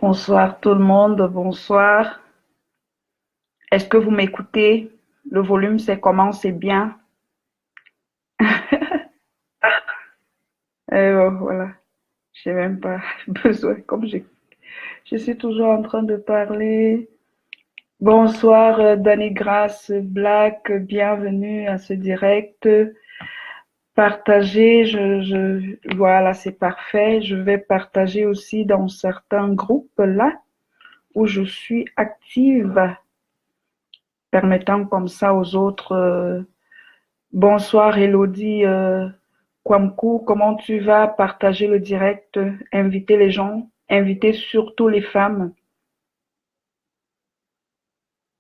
Bonsoir tout le monde, bonsoir. Est-ce que vous m'écoutez? Le volume, c'est comment? C'est bien? Voilà, j'ai même pas besoin, je suis toujours en train de parler. Bonsoir, Danny Grace Black, bienvenue à ce direct. Partagez, voilà, c'est parfait. Je vais partager aussi dans certains groupes là où je suis active, permettant comme ça aux autres. Bonsoir Elodie Kwamkou, comment tu vas? Partager le direct, inviter les gens, inviter surtout les femmes.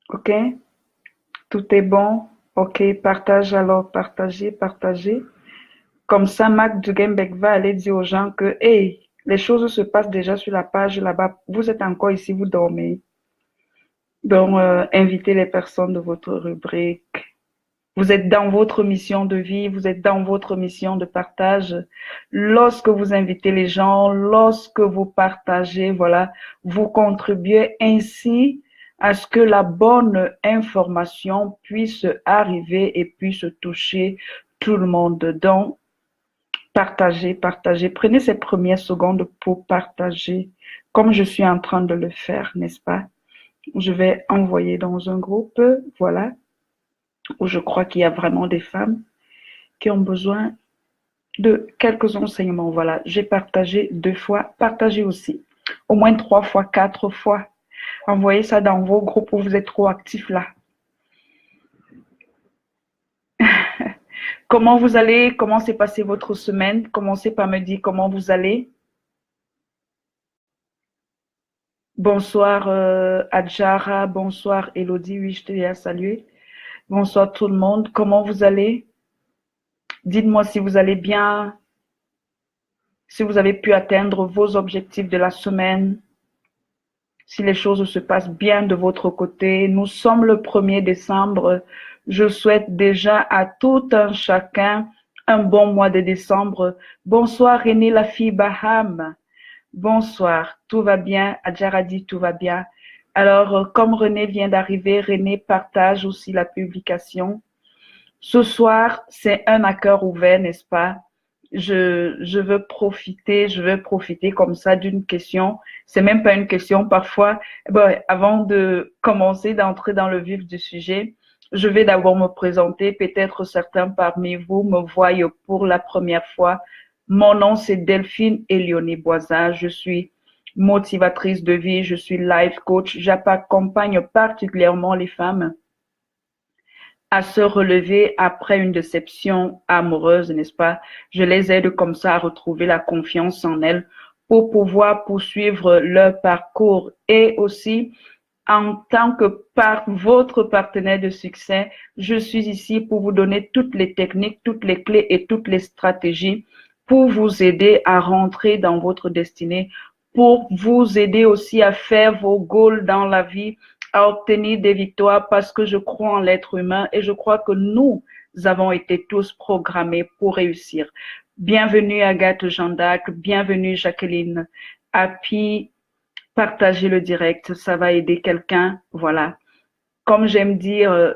Ok? Tout est bon? Ok, partage alors, partagez, partagez. Comme ça, Marc Dugenbeck va aller dire aux gens que, hey, les choses se passent déjà sur la page là-bas. Vous êtes encore ici, vous dormez. Donc, invitez les personnes de votre rubrique. Vous êtes dans votre mission de vie, vous êtes dans votre mission de partage. Lorsque vous invitez les gens, lorsque vous partagez, voilà, vous contribuez ainsi à ce que la bonne information puisse arriver et puisse toucher tout le monde. Donc, partagez, partagez. Prenez ces premières secondes pour partager, comme je suis en train de le faire, n'est-ce pas? Je vais envoyer dans un groupe, voilà, où je crois qu'il y a vraiment des femmes qui ont besoin de quelques enseignements. Voilà, j'ai partagé 2 fois, partagez aussi. Au moins 3 fois, 4 fois. Envoyez ça dans vos groupes où vous êtes trop actifs là. Comment vous allez? Comment s'est passée votre semaine? Commencez par me dire comment vous allez. Bonsoir Adjara, bonsoir Elodie, oui, je t'ai salué. Bonsoir tout le monde, comment vous allez? Dites-moi si vous allez bien, si vous avez pu atteindre vos objectifs de la semaine, si les choses se passent bien de votre côté. Nous sommes le 1er décembre. Je souhaite déjà à tout un chacun un bon mois de décembre. Bonsoir René la fille Baham. Bonsoir, tout va bien. Adjara dit tout va bien. Alors, comme René vient d'arriver, René partage aussi la publication. Ce soir, c'est un à cœur ouvert, n'est-ce pas? Je veux profiter comme ça d'une question. C'est même pas une question. Parfois, bon, avant de commencer, d'entrer dans le vif du sujet, je vais d'abord me présenter. Peut-être certains parmi vous me voient pour la première fois. Mon nom, c'est Delphine Elioné Boisa. Je suis motivatrice de vie. Je suis life coach. J'accompagne particulièrement les femmes à se relever après une déception amoureuse, n'est-ce pas? Je les aide comme ça à retrouver la confiance en elles pour pouvoir poursuivre leur parcours et aussi en tant que votre partenaire de succès, je suis ici pour vous donner toutes les techniques, toutes les clés et toutes les stratégies pour vous aider à rentrer dans votre destinée, pour vous aider aussi à faire vos goals dans la vie, à obtenir des victoires parce que je crois en l'être humain et je crois que nous avons été tous programmés pour réussir. Bienvenue Agathe Jean d'Arc, bienvenue Jacqueline Happy, partagez le direct, ça va aider quelqu'un, voilà. Comme j'aime dire,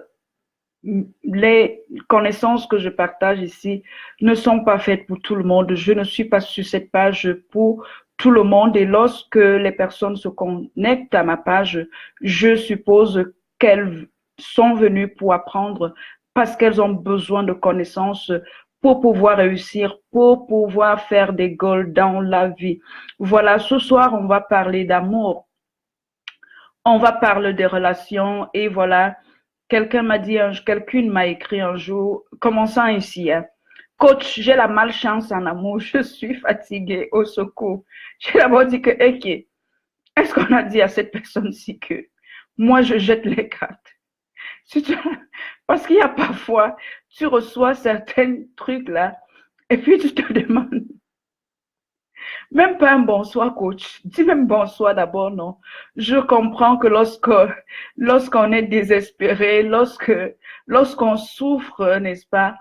les connaissances que je partage ici ne sont pas faites pour tout le monde. Je ne suis pas sur cette page pour tout le monde et lorsque les personnes se connectent à ma page, je suppose qu'elles sont venues pour apprendre parce qu'elles ont besoin de connaissances pour pouvoir réussir, pour pouvoir faire des goals dans la vie. Voilà, ce soir, on va parler d'amour. On va parler des relations et voilà, quelqu'une m'a écrit un jour, commençant ici, hein. Coach, j'ai la malchance en amour, je suis fatiguée, au secours. J'ai d'abord dit que, ok, est-ce qu'on a dit à cette personne-ci que moi je jette les cartes? Parce qu'il y a parfois, tu reçois certains trucs là, et puis tu te demandes, même pas un bonsoir, coach. Dis même bonsoir d'abord, non. Je comprends que lorsqu'on est désespéré, lorsqu'on souffre, n'est-ce pas,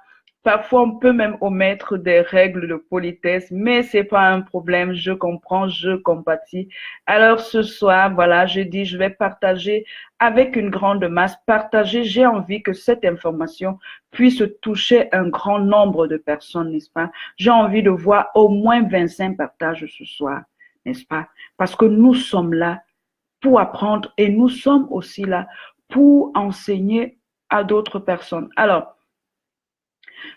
Parfois, on peut même omettre des règles de politesse, mais c'est pas un problème. Je comprends, je compatis. Alors, ce soir, voilà, je dis, je vais partager avec une grande masse. Partager, j'ai envie que cette information puisse toucher un grand nombre de personnes, n'est-ce pas? J'ai envie de voir au moins 25 partages ce soir, n'est-ce pas? Parce que nous sommes là pour apprendre et nous sommes aussi là pour enseigner à d'autres personnes. Alors,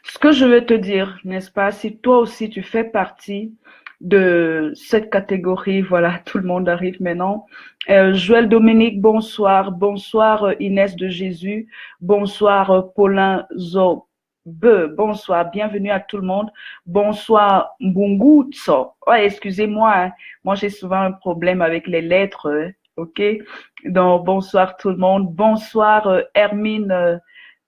ce que je veux te dire, n'est-ce pas, si toi aussi tu fais partie de cette catégorie, voilà, tout le monde arrive maintenant. Joël Dominique, bonsoir. Bonsoir Inès de Jésus. Bonsoir Paulin Zobe. Bonsoir, bienvenue à tout le monde. Bonsoir Mbungu Tso. Ouais, excusez-moi, hein. Moi j'ai souvent un problème avec les lettres, ok? Donc bonsoir tout le monde. Bonsoir Hermine.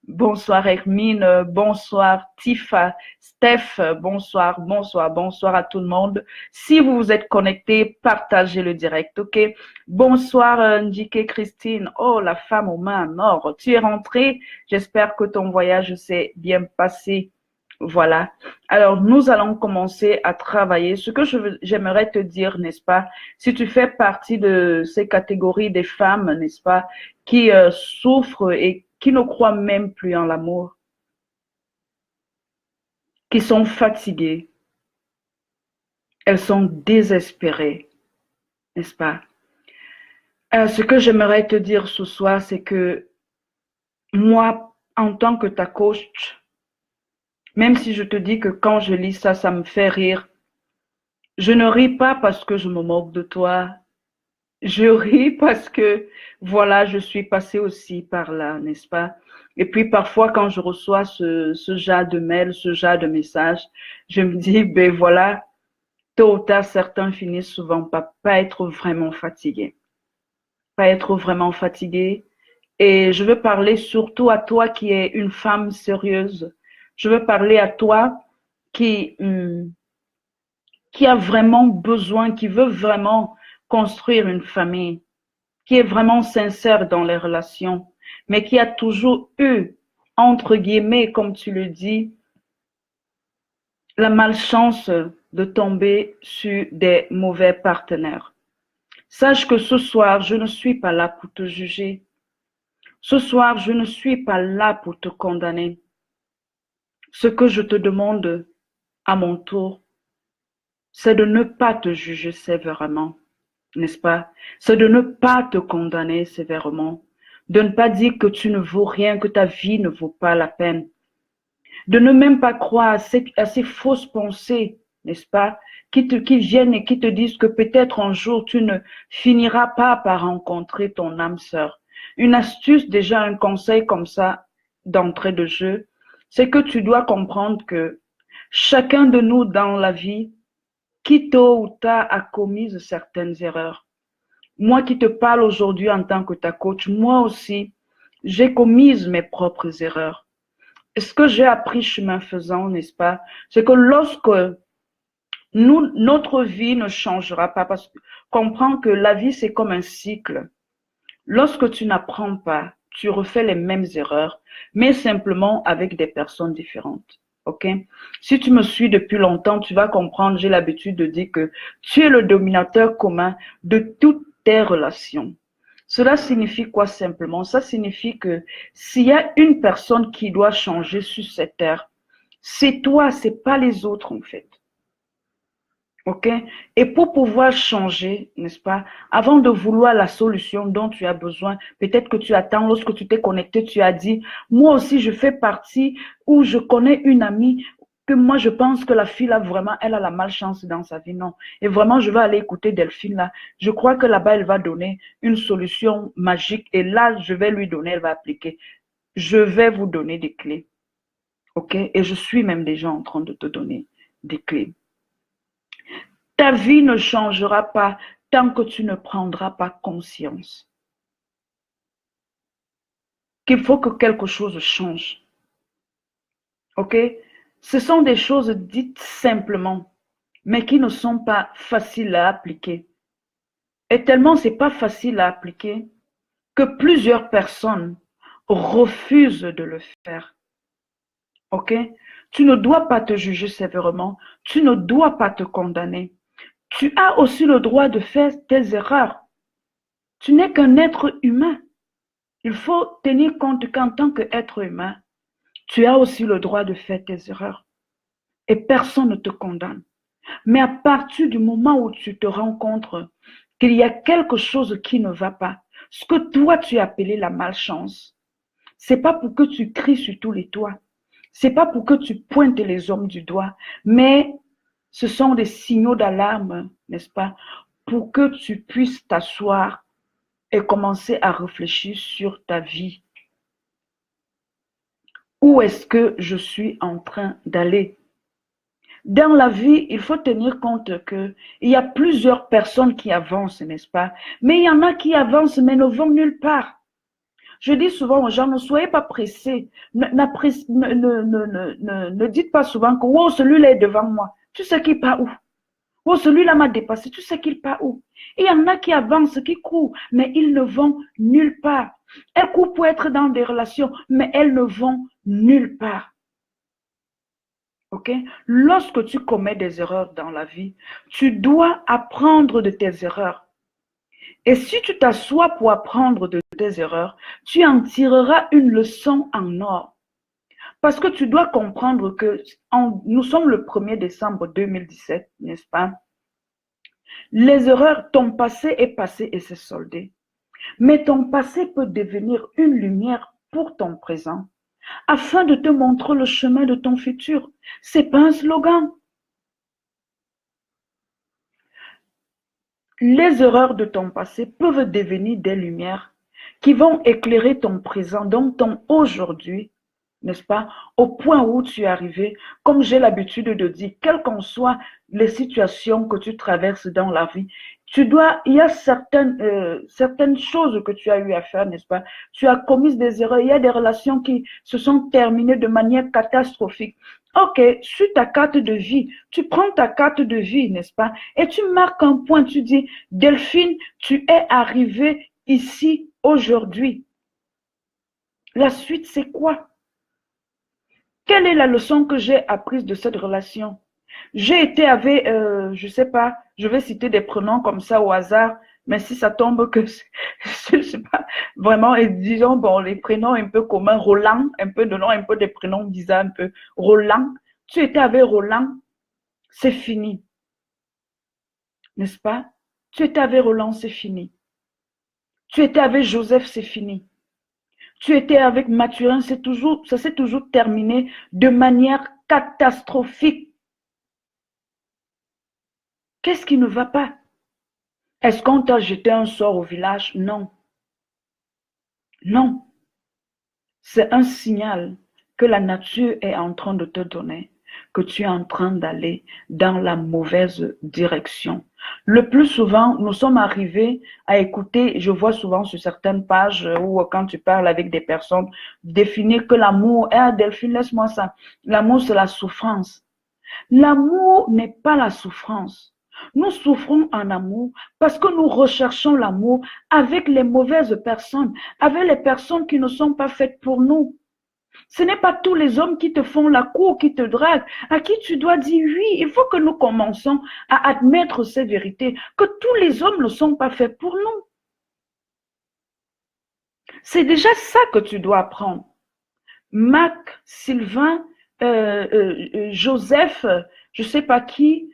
Bonsoir Hermine, bonsoir Tifa, Steph, bonsoir, bonsoir, bonsoir à tout le monde. Si vous vous êtes connectés, partagez le direct, ok? Bonsoir Ndike Christine, oh la femme aux mains en or, tu es rentrée, j'espère que ton voyage s'est bien passé. Voilà. Alors, nous allons commencer à travailler. Ce que j'aimerais te dire, n'est-ce pas, si tu fais partie de ces catégories des femmes, n'est-ce pas, qui souffrent et qui ne croient même plus en l'amour, qui sont fatiguées, elles sont désespérées, n'est-ce pas? Ce que j'aimerais te dire ce soir, c'est que moi, en tant que ta coach, même si je te dis que quand je lis ça, ça me fait rire, je ne ris pas parce que je me moque de toi. Je ris parce que, voilà, je suis passée aussi par là, n'est-ce pas? Et puis parfois, quand je reçois ce genre de mail, ce genre de message, je me dis, ben voilà, tôt ou tard, certains finissent souvent par pas être vraiment fatigués. Pas être vraiment fatigués. Et je veux parler surtout à toi qui es une femme sérieuse. Je veux parler à toi qui, qui a vraiment besoin, qui veut vraiment construire une famille, qui est vraiment sincère dans les relations, mais qui a toujours eu, entre guillemets, comme tu le dis, la malchance de tomber sur des mauvais partenaires. Sache que ce soir, je ne suis pas là pour te juger. Ce soir, je ne suis pas là pour te condamner. Ce que je te demande à mon tour, c'est de ne pas te juger sévèrement, n'est-ce pas? C'est de ne pas te condamner sévèrement, de ne pas dire que tu ne vaux rien, que ta vie ne vaut pas la peine, de ne même pas croire à ces fausses pensées, n'est-ce pas, qui viennent et qui te disent que peut-être un jour tu ne finiras pas par rencontrer ton âme sœur. Une astuce, déjà un conseil comme ça d'entrée de jeu, c'est que tu dois comprendre que chacun de nous dans la vie, qui tôt ou tard a commis certaines erreurs. Moi qui te parle aujourd'hui en tant que ta coach, moi aussi, j'ai commis mes propres erreurs. Et ce que j'ai appris chemin faisant, n'est-ce pas, c'est que lorsque notre vie ne changera pas, parce que comprends que la vie, c'est comme un cycle. Lorsque tu n'apprends pas, tu refais les mêmes erreurs, mais simplement avec des personnes différentes. OK? Si tu me suis depuis longtemps, tu vas comprendre, j'ai l'habitude de dire que tu es le dominateur commun de toutes tes relations. Cela signifie quoi simplement? Ça signifie que s'il y a une personne qui doit changer sur cette terre, c'est toi, c'est pas les autres en fait. OK? Et pour pouvoir changer, n'est-ce pas, avant de vouloir la solution dont tu as besoin, peut-être que tu attends, lorsque tu t'es connecté, tu as dit, moi aussi je fais partie, ou je connais une amie, que moi je pense que la fille là vraiment, elle a la malchance dans sa vie, non. Et vraiment, je vais aller écouter Delphine là. Je crois que là-bas, elle va donner une solution magique et là, je vais lui donner, elle va appliquer. Je vais vous donner des clés. OK? Et je suis même déjà en train de te donner des clés. Ta vie ne changera pas tant que tu ne prendras pas conscience qu'il faut que quelque chose change. OK? Ce sont des choses dites simplement, mais qui ne sont pas faciles à appliquer. Et tellement c'est pas facile à appliquer que plusieurs personnes refusent de le faire. Ok? Tu ne dois pas te juger sévèrement. Tu ne dois pas te condamner. Tu as aussi le droit de faire tes erreurs. Tu n'es qu'un être humain. Il faut tenir compte qu'en tant qu'être humain, tu as aussi le droit de faire tes erreurs. Et personne ne te condamne. Mais à partir du moment où tu te rends compte qu'il y a quelque chose qui ne va pas, ce que toi tu as appelé la malchance, c'est pas pour que tu cries sur tous les toits. C'est pas pour que tu pointes les hommes du doigt, mais ce sont des signaux d'alarme, n'est-ce pas, pour que tu puisses t'asseoir et commencer à réfléchir sur ta vie. Où est-ce que je suis en train d'aller? Dans la vie, il faut tenir compte qu'il y a plusieurs personnes qui avancent, n'est-ce pas? Mais il y en a qui avancent mais ne vont nulle part. Je dis souvent aux gens, ne soyez pas pressés. Ne dites pas souvent que oh, celui-là est devant moi. Tu sais qu'il part où? Oh, celui-là m'a dépassé. Tu sais qu'il part où? Il y en a qui avancent, qui courent, mais ils ne vont nulle part. Elles courent pour être dans des relations, mais elles ne vont nulle part. Ok? Lorsque tu commets des erreurs dans la vie, tu dois apprendre de tes erreurs. Et si tu t'assois pour apprendre de tes erreurs, tu en tireras une leçon en or. Parce que tu dois comprendre que nous sommes le 1er décembre 2017, n'est-ce pas? Les erreurs, ton passé est passé et c'est soldé. Mais ton passé peut devenir une lumière pour ton présent afin de te montrer le chemin de ton futur. C'est pas un slogan. Les erreurs de ton passé peuvent devenir des lumières qui vont éclairer ton présent, donc ton aujourd'hui, n'est-ce pas, au point où tu es arrivé. Comme j'ai l'habitude de dire, quelles qu'en soient les situations que tu traverses dans la vie, il y a certaines choses que tu as eu à faire, n'est-ce pas? Tu as commis des erreurs, il y a des relations qui se sont terminées de manière catastrophique. Ok, sur ta carte de vie, tu prends ta carte de vie, n'est-ce pas? Et tu marques un point, tu dis, Delphine, tu es arrivée ici aujourd'hui. La suite, c'est quoi? Quelle est la leçon que j'ai apprise de cette relation? J'ai été avec, je sais pas, je vais citer des prénoms comme ça au hasard, mais si ça tombe que, je sais pas, vraiment, et disons, bon, les prénoms un peu communs, Roland, un peu de nom, un peu des prénoms bizarres, un peu, Roland. Tu étais avec Roland, c'est fini, n'est-ce pas? Tu étais avec Roland, c'est fini. Tu étais avec Joseph, c'est fini. Tu étais avec Mathurin, ça s'est toujours terminé de manière catastrophique. Qu'est-ce qui ne va pas? Est-ce qu'on t'a jeté un sort au village? Non. Non. C'est un signal que la nature est en train de te donner, que tu es en train d'aller dans la mauvaise direction. Le plus souvent, nous sommes arrivés à écouter, je vois souvent sur certaines pages ou quand tu parles avec des personnes, définir que l'amour, Delphine, laisse-moi ça, l'amour c'est la souffrance. L'amour n'est pas la souffrance. Nous souffrons en amour parce que nous recherchons l'amour avec les mauvaises personnes, avec les personnes qui ne sont pas faites pour nous. Ce n'est pas tous les hommes qui te font la cour, qui te draguent, à qui tu dois dire oui. Il faut que nous commençons à admettre ces vérités, que tous les hommes ne sont pas faits pour nous. C'est déjà ça que tu dois apprendre. Mac, Sylvain, Joseph, je ne sais pas qui,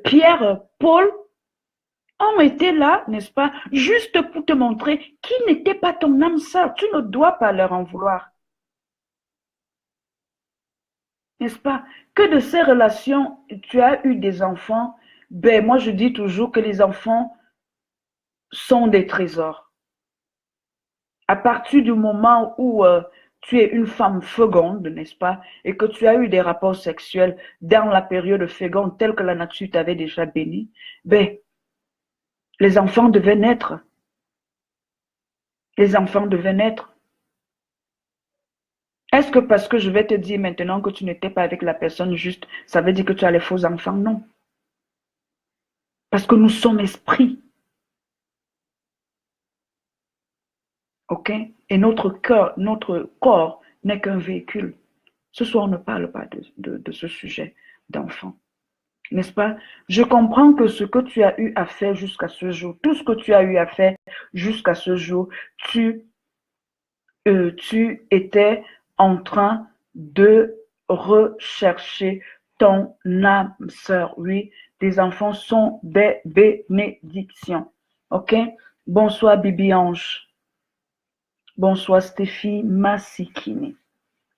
Pierre, Paul, ont été là, n'est-ce pas, juste pour te montrer qui n'était pas ton âme sœur. Tu ne dois pas leur en vouloir. N'est-ce pas? Que de ces relations, tu as eu des enfants. Ben, moi, je dis toujours que les enfants sont des trésors. À partir du moment où tu es une femme féconde, n'est-ce pas, et que tu as eu des rapports sexuels dans la période féconde telle que la nature t'avait déjà béni, ben, les enfants devaient naître. Les enfants devaient naître. Est-ce que parce que je vais te dire maintenant que tu n'étais pas avec la personne juste, ça veut dire que tu as les faux enfants? Non. Parce que nous sommes esprits. OK? Et notre corps n'est qu'un véhicule. Ce soir, on ne parle pas de ce sujet d'enfant. N'est-ce pas? Je comprends que ce que tu as eu à faire jusqu'à ce jour, tout ce que tu as eu à faire jusqu'à ce jour, tu étais en train de rechercher ton âme sœur. Oui, tes enfants sont des bénédictions. OK? Bonsoir Bibi Ange. Bonsoir Stéphie Massikini.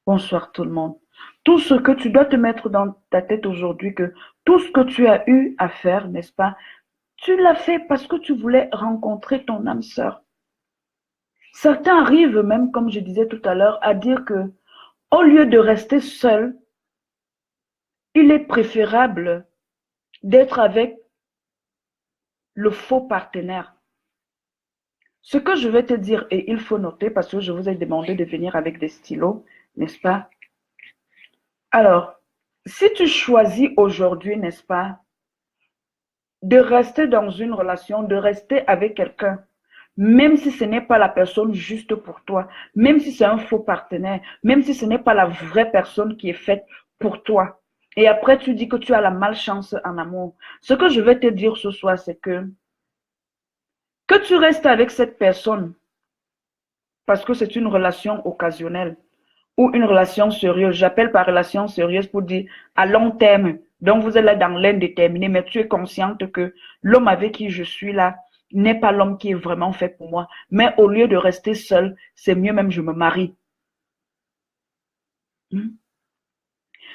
Bonsoir tout le monde. Tout ce que tu dois te mettre dans ta tête aujourd'hui, que tout ce que tu as eu à faire, n'est-ce pas? Tu l'as fait parce que tu voulais rencontrer ton âme sœur. Certains arrivent même, comme je disais tout à l'heure, à dire que au lieu de rester seul, il est préférable d'être avec le faux partenaire. Ce que je vais te dire, et il faut noter parce que je vous ai demandé de venir avec des stylos, n'est-ce pas? Alors, si tu choisis aujourd'hui, n'est-ce pas, de rester dans une relation, de rester avec quelqu'un, même si ce n'est pas la personne juste pour toi, même si c'est un faux partenaire, même si ce n'est pas la vraie personne qui est faite pour toi. Et après, tu dis que tu as la malchance en amour. Ce que je vais te dire ce soir, c'est que tu restes avec cette personne parce que c'est une relation occasionnelle ou une relation sérieuse. J'appelle par relation sérieuse pour dire à long terme. Donc, vous êtes là dans l'indéterminé, mais tu es consciente que l'homme avec qui je suis là n'est pas l'homme qui est vraiment fait pour moi. Mais au lieu de rester seul, c'est mieux même je me marie.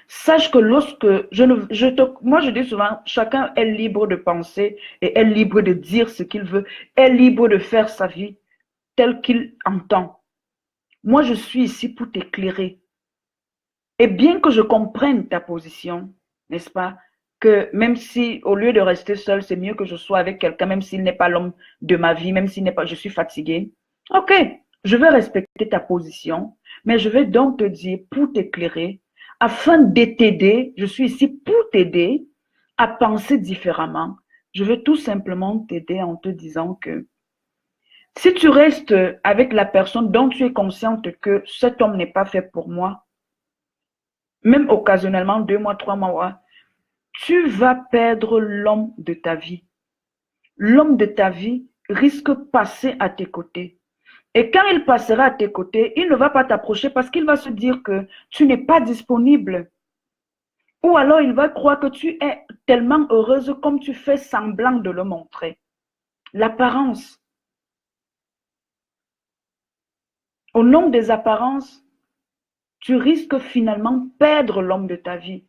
Sache que lorsque moi je dis souvent, chacun est libre de penser et est libre de dire ce qu'il veut, est libre de faire sa vie telle qu'il entend. Moi, je suis ici pour t'éclairer. Et bien que je comprenne ta position, n'est-ce pas, que même si au lieu de rester seul, c'est mieux que je sois avec quelqu'un, même s'il n'est pas l'homme de ma vie, même s'il n'est pas, je suis fatiguée. Ok, je vais respecter ta position, mais je vais donc te dire pour t'éclairer, afin de t'aider, je suis ici pour t'aider à penser différemment. Je veux tout simplement t'aider en te disant que si tu restes avec la personne dont tu es consciente que cet homme n'est pas fait pour moi, même occasionnellement 2 mois, 3 mois, tu vas perdre l'homme de ta vie. L'homme de ta vie risque de passer à tes côtés. Et quand il passera à tes côtés, il ne va pas t'approcher parce qu'il va se dire que tu n'es pas disponible. Ou alors il va croire que tu es tellement heureuse comme tu fais semblant de le montrer. L'apparence. Au nom des apparences, tu risques finalement de perdre l'homme de ta vie.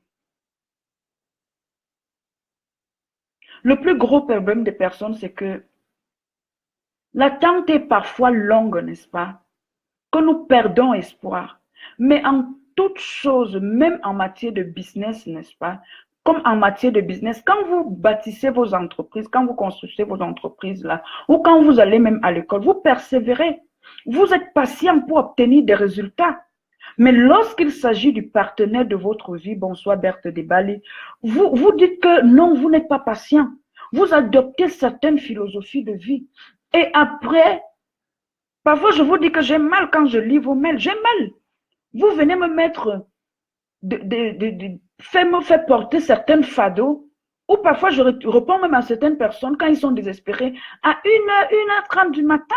Le plus gros problème des personnes, c'est que l'attente est parfois longue, n'est-ce pas? Que nous perdons espoir. Mais en toute chose, même en matière de business, n'est-ce pas? Comme en matière de business, quand vous bâtissez vos entreprises, quand vous construisez vos entreprises là, ou quand vous allez même à l'école, vous persévérez. Vous êtes patient pour obtenir des résultats. Mais lorsqu'il s'agit du partenaire de votre vie, bonsoir Berthe Desbali, vous dites que non, vous n'êtes pas patient. Vous adoptez certaines philosophies de vie. Et après, parfois je vous dis que j'ai mal quand je lis vos mails. J'ai mal. Vous venez me mettre, me faire porter certaines fados. Ou parfois je réponds même à certaines personnes quand ils sont désespérés à 1h, 1h30 du matin.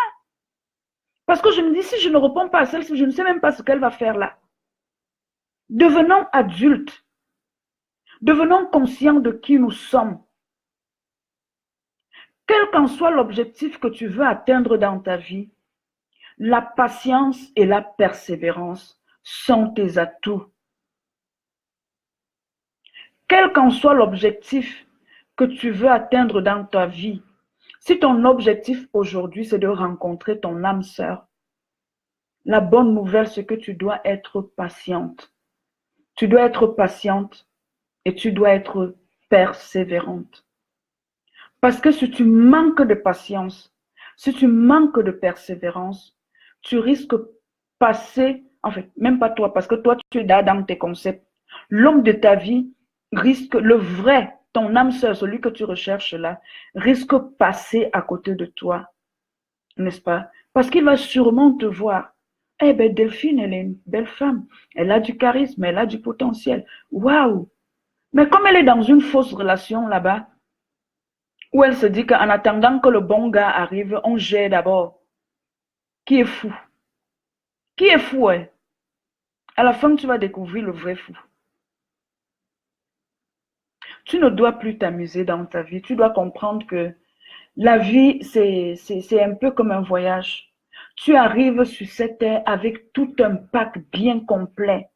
Parce que je me dis, si je ne réponds pas à celle-ci, je ne sais même pas ce qu'elle va faire là. Devenons adultes. Devenons conscients de qui nous sommes. Quel qu'en soit l'objectif que tu veux atteindre dans ta vie, la patience et la persévérance sont tes atouts. Quel qu'en soit l'objectif que tu veux atteindre dans ta vie, si ton objectif aujourd'hui, c'est de rencontrer ton âme sœur, la bonne nouvelle, c'est que tu dois être patiente. Tu dois être patiente et tu dois être persévérante. Parce que si tu manques de patience, si tu manques de persévérance, tu risques de passer, en fait, même pas toi, parce que toi, tu es là dans tes concepts. L'homme de ta vie risque, le vrai, ton âme sœur, celui que tu recherches là, risque de passer à côté de toi, n'est-ce pas? Parce qu'il va sûrement te voir Eh bien, Delphine, elle est une belle femme. Elle a du charisme, elle a du potentiel. Waouh! Mais comme elle est dans une fausse relation là-bas, où elle se dit qu'en attendant que le bon gars arrive, on gère d'abord. Qui est fou? Qui est fou, hein? À la fin, tu vas découvrir le vrai fou. Tu ne dois plus t'amuser dans ta vie. Tu dois comprendre que la vie, c'est un peu comme un voyage. Tu arrives sur cette terre avec tout un pack bien complet.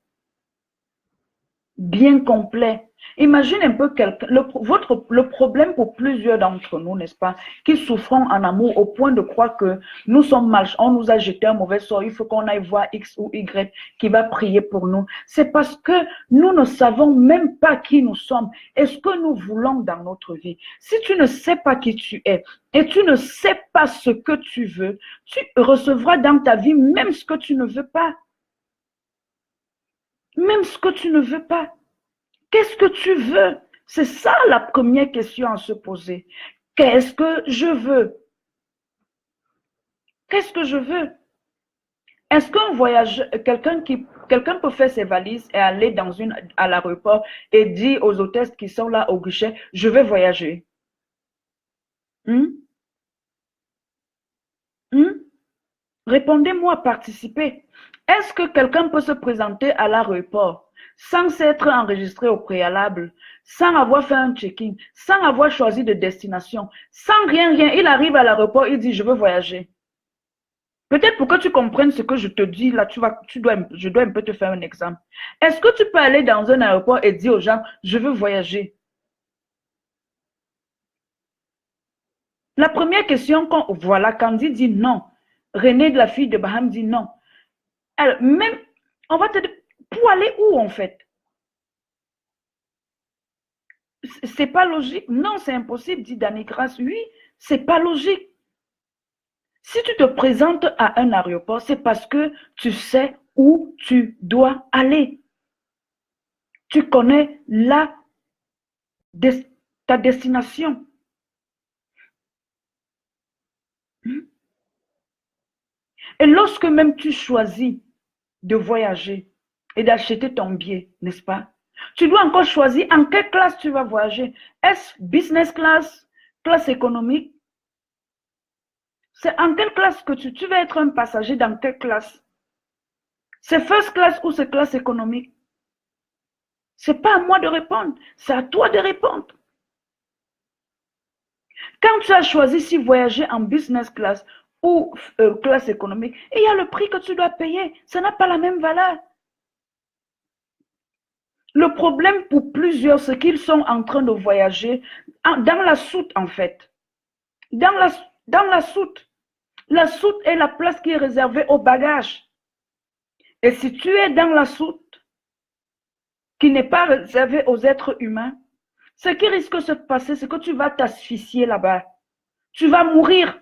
Bien complet. Imagine un peu quelqu'un, le problème pour plusieurs d'entre nous, n'est-ce pas, qui souffrons en amour au point de croire que nous sommes mal, on nous a jeté un mauvais sort, il faut qu'on aille voir X ou Y qui va prier pour nous. C'est parce que nous ne savons même pas qui nous sommes et ce que nous voulons dans notre vie. Si tu ne sais pas qui tu es et tu ne sais pas ce que tu veux, tu recevras dans ta vie même ce que tu ne veux pas. Même ce que tu ne veux pas. Qu'est-ce que tu veux? C'est ça la première question à se poser. Qu'est-ce que je veux? Qu'est-ce que je veux? Est-ce qu'un voyage, quelqu'un peut faire ses valises et aller à l'aéroport et dire aux hôtesses qui sont là au guichet, je vais voyager? Hmm? Hmm? Répondez-moi, participez. Est-ce que quelqu'un peut se présenter à l'aéroport sans s'être enregistré au préalable, sans avoir fait un check-in, sans avoir choisi de destination, sans rien, il arrive à l'aéroport, il dit, je veux voyager. Peut-être pour que tu comprennes ce que je te dis, là, je dois un peu te faire un exemple. Est-ce que tu peux aller dans un aéroport et dire aux gens, je veux voyager? La première question, voilà, Candy dit non. René, de la fille de Baham, dit non. Alors, même, on va te dire, pour aller où en fait? C'est pas logique. Non, c'est impossible, dit Danny Grasse. Oui, c'est pas logique. Si tu te présentes à un aéroport, c'est parce que tu sais où tu dois aller. Tu connais ta destination. Et lorsque même tu choisis de voyager et d'acheter ton billet, n'est-ce pas? Tu dois encore choisir en quelle classe tu vas voyager. Est-ce business class, classe économique? C'est en quelle classe que tu vas être un passager dans quelle classe? C'est first class ou c'est classe économique? C'est pas à moi de répondre, c'est à toi de répondre. Quand tu as choisi si voyager en business class ou classe économique, il y a le prix que tu dois payer. Ça n'a pas la même valeur. Le problème pour plusieurs, c'est qu'ils sont en train de voyager dans la soute, en fait. Dans la soute. La soute est la place qui est réservée aux bagages. Et si tu es dans la soute, qui n'est pas réservée aux êtres humains, ce qui risque de se passer, c'est que tu vas t'asphyxier là-bas. Tu vas mourir.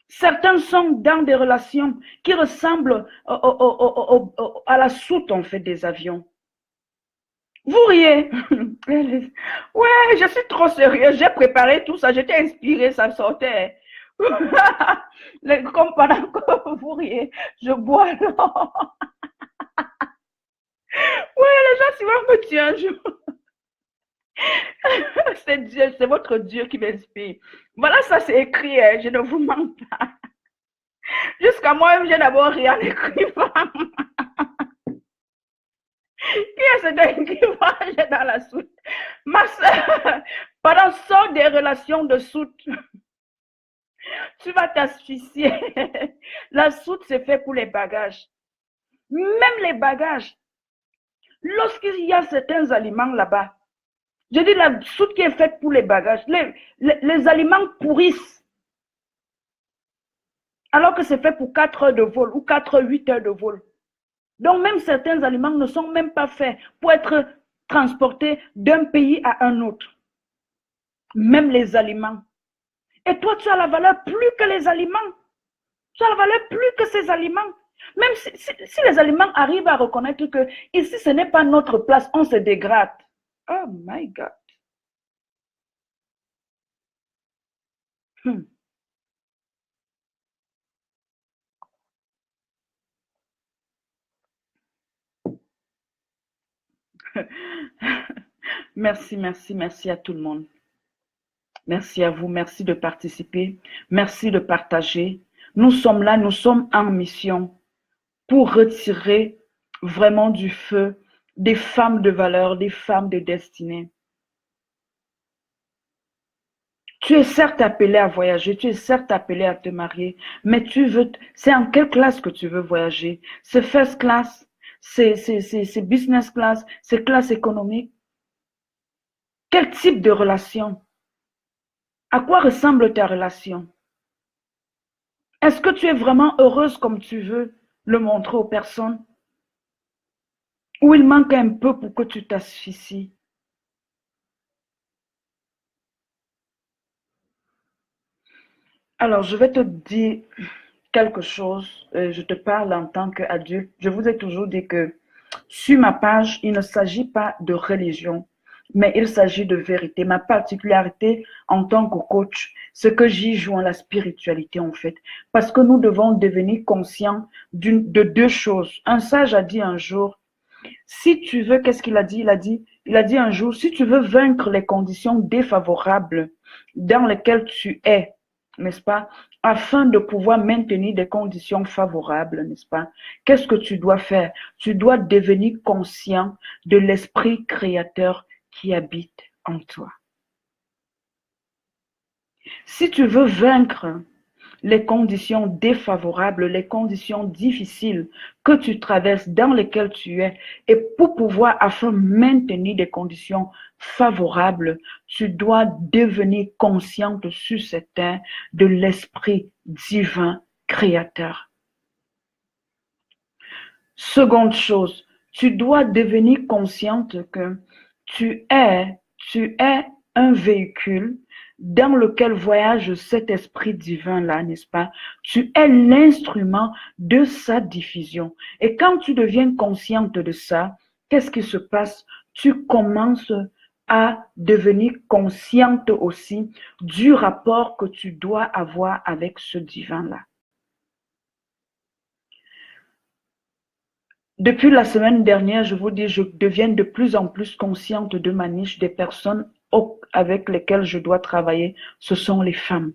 Certains sont dans des relations qui ressemblent à la soute, en fait, des avions. Vous riez. Ouais, je suis trop sérieuse. J'ai préparé tout ça. J'étais inspirée, ça sortait. Comme pendant que vous riez, je bois. Non. Ouais, les gens souvent me tuent un jour. C'est Dieu, c'est votre Dieu qui m'inspire. Voilà, ça c'est écrit, hein, je ne vous mens pas. Jusqu'à moi-même, j'ai d'abord ri en écrivant. Qui est ce dingue qui va dans la soute? Ma soeur, pendant sort des relations de soute, tu vas t'asphyxier. La soute, c'est fait pour les bagages. Même les bagages. Lorsqu'il y a certains aliments là-bas, je dis la soute qui est faite pour les bagages, les aliments pourrissent. Alors que c'est fait pour 4 heures de vol ou 8 heures de vol. Donc même certains aliments ne sont même pas faits pour être transportés d'un pays à un autre. Même les aliments. Et toi, tu as la valeur plus que les aliments. Tu as la valeur plus que ces aliments. Même si les aliments arrivent à reconnaître que ici, ce n'est pas notre place, on se dégrade. Oh my God. Hmm. Merci, merci, merci à tout le monde. Merci à vous, merci de participer, merci de partager. Nous sommes là, nous sommes en mission pour retirer vraiment du feu des femmes de valeur, des femmes de destinée. Tu es certes appelé à voyager, tu es certes appelé à te marier, mais c'est en quelle classe que tu veux voyager? C'est first class, c'est business class, c'est classe économique. Quel type de relation? À quoi ressemble ta relation? Est-ce que tu es vraiment heureuse comme tu veux le montrer aux personnes? Ou il manque un peu pour que tu t'asphyxies? Alors, je vais te dire quelque chose. Je te parle en tant qu'adulte. Je vous ai toujours dit que sur ma page, il ne s'agit pas de religion, mais il s'agit de vérité. Ma particularité en tant que coach, c'est que j'y joins la spiritualité en fait. Parce que nous devons devenir conscients de deux choses. Un sage a dit un jour, si tu veux, qu'est-ce qu'il a dit? Il a dit un jour, si tu veux vaincre les conditions défavorables dans lesquelles tu es, n'est-ce pas, afin de pouvoir maintenir des conditions favorables, n'est-ce pas, qu'est-ce que tu dois faire? Tu dois devenir conscient de l'esprit créateur qui habite en toi. Si tu veux vaincre les conditions défavorables, les conditions difficiles que tu traverses, dans lesquelles tu es, et pour pouvoir, afin de maintenir des conditions favorables, tu dois devenir consciente sur cette terre de l'esprit divin créateur. Seconde chose, tu dois devenir consciente que tu es un véhicule dans lequel voyage cet esprit divin-là, n'est-ce pas? Tu es l'instrument de sa diffusion. Et quand tu deviens consciente de ça, qu'est-ce qui se passe? Tu commences à devenir consciente aussi du rapport que tu dois avoir avec ce divin-là. Depuis la semaine dernière, je vous dis, je deviens de plus en plus consciente de ma niche, des personnes avec lesquelles je dois travailler, ce sont les femmes.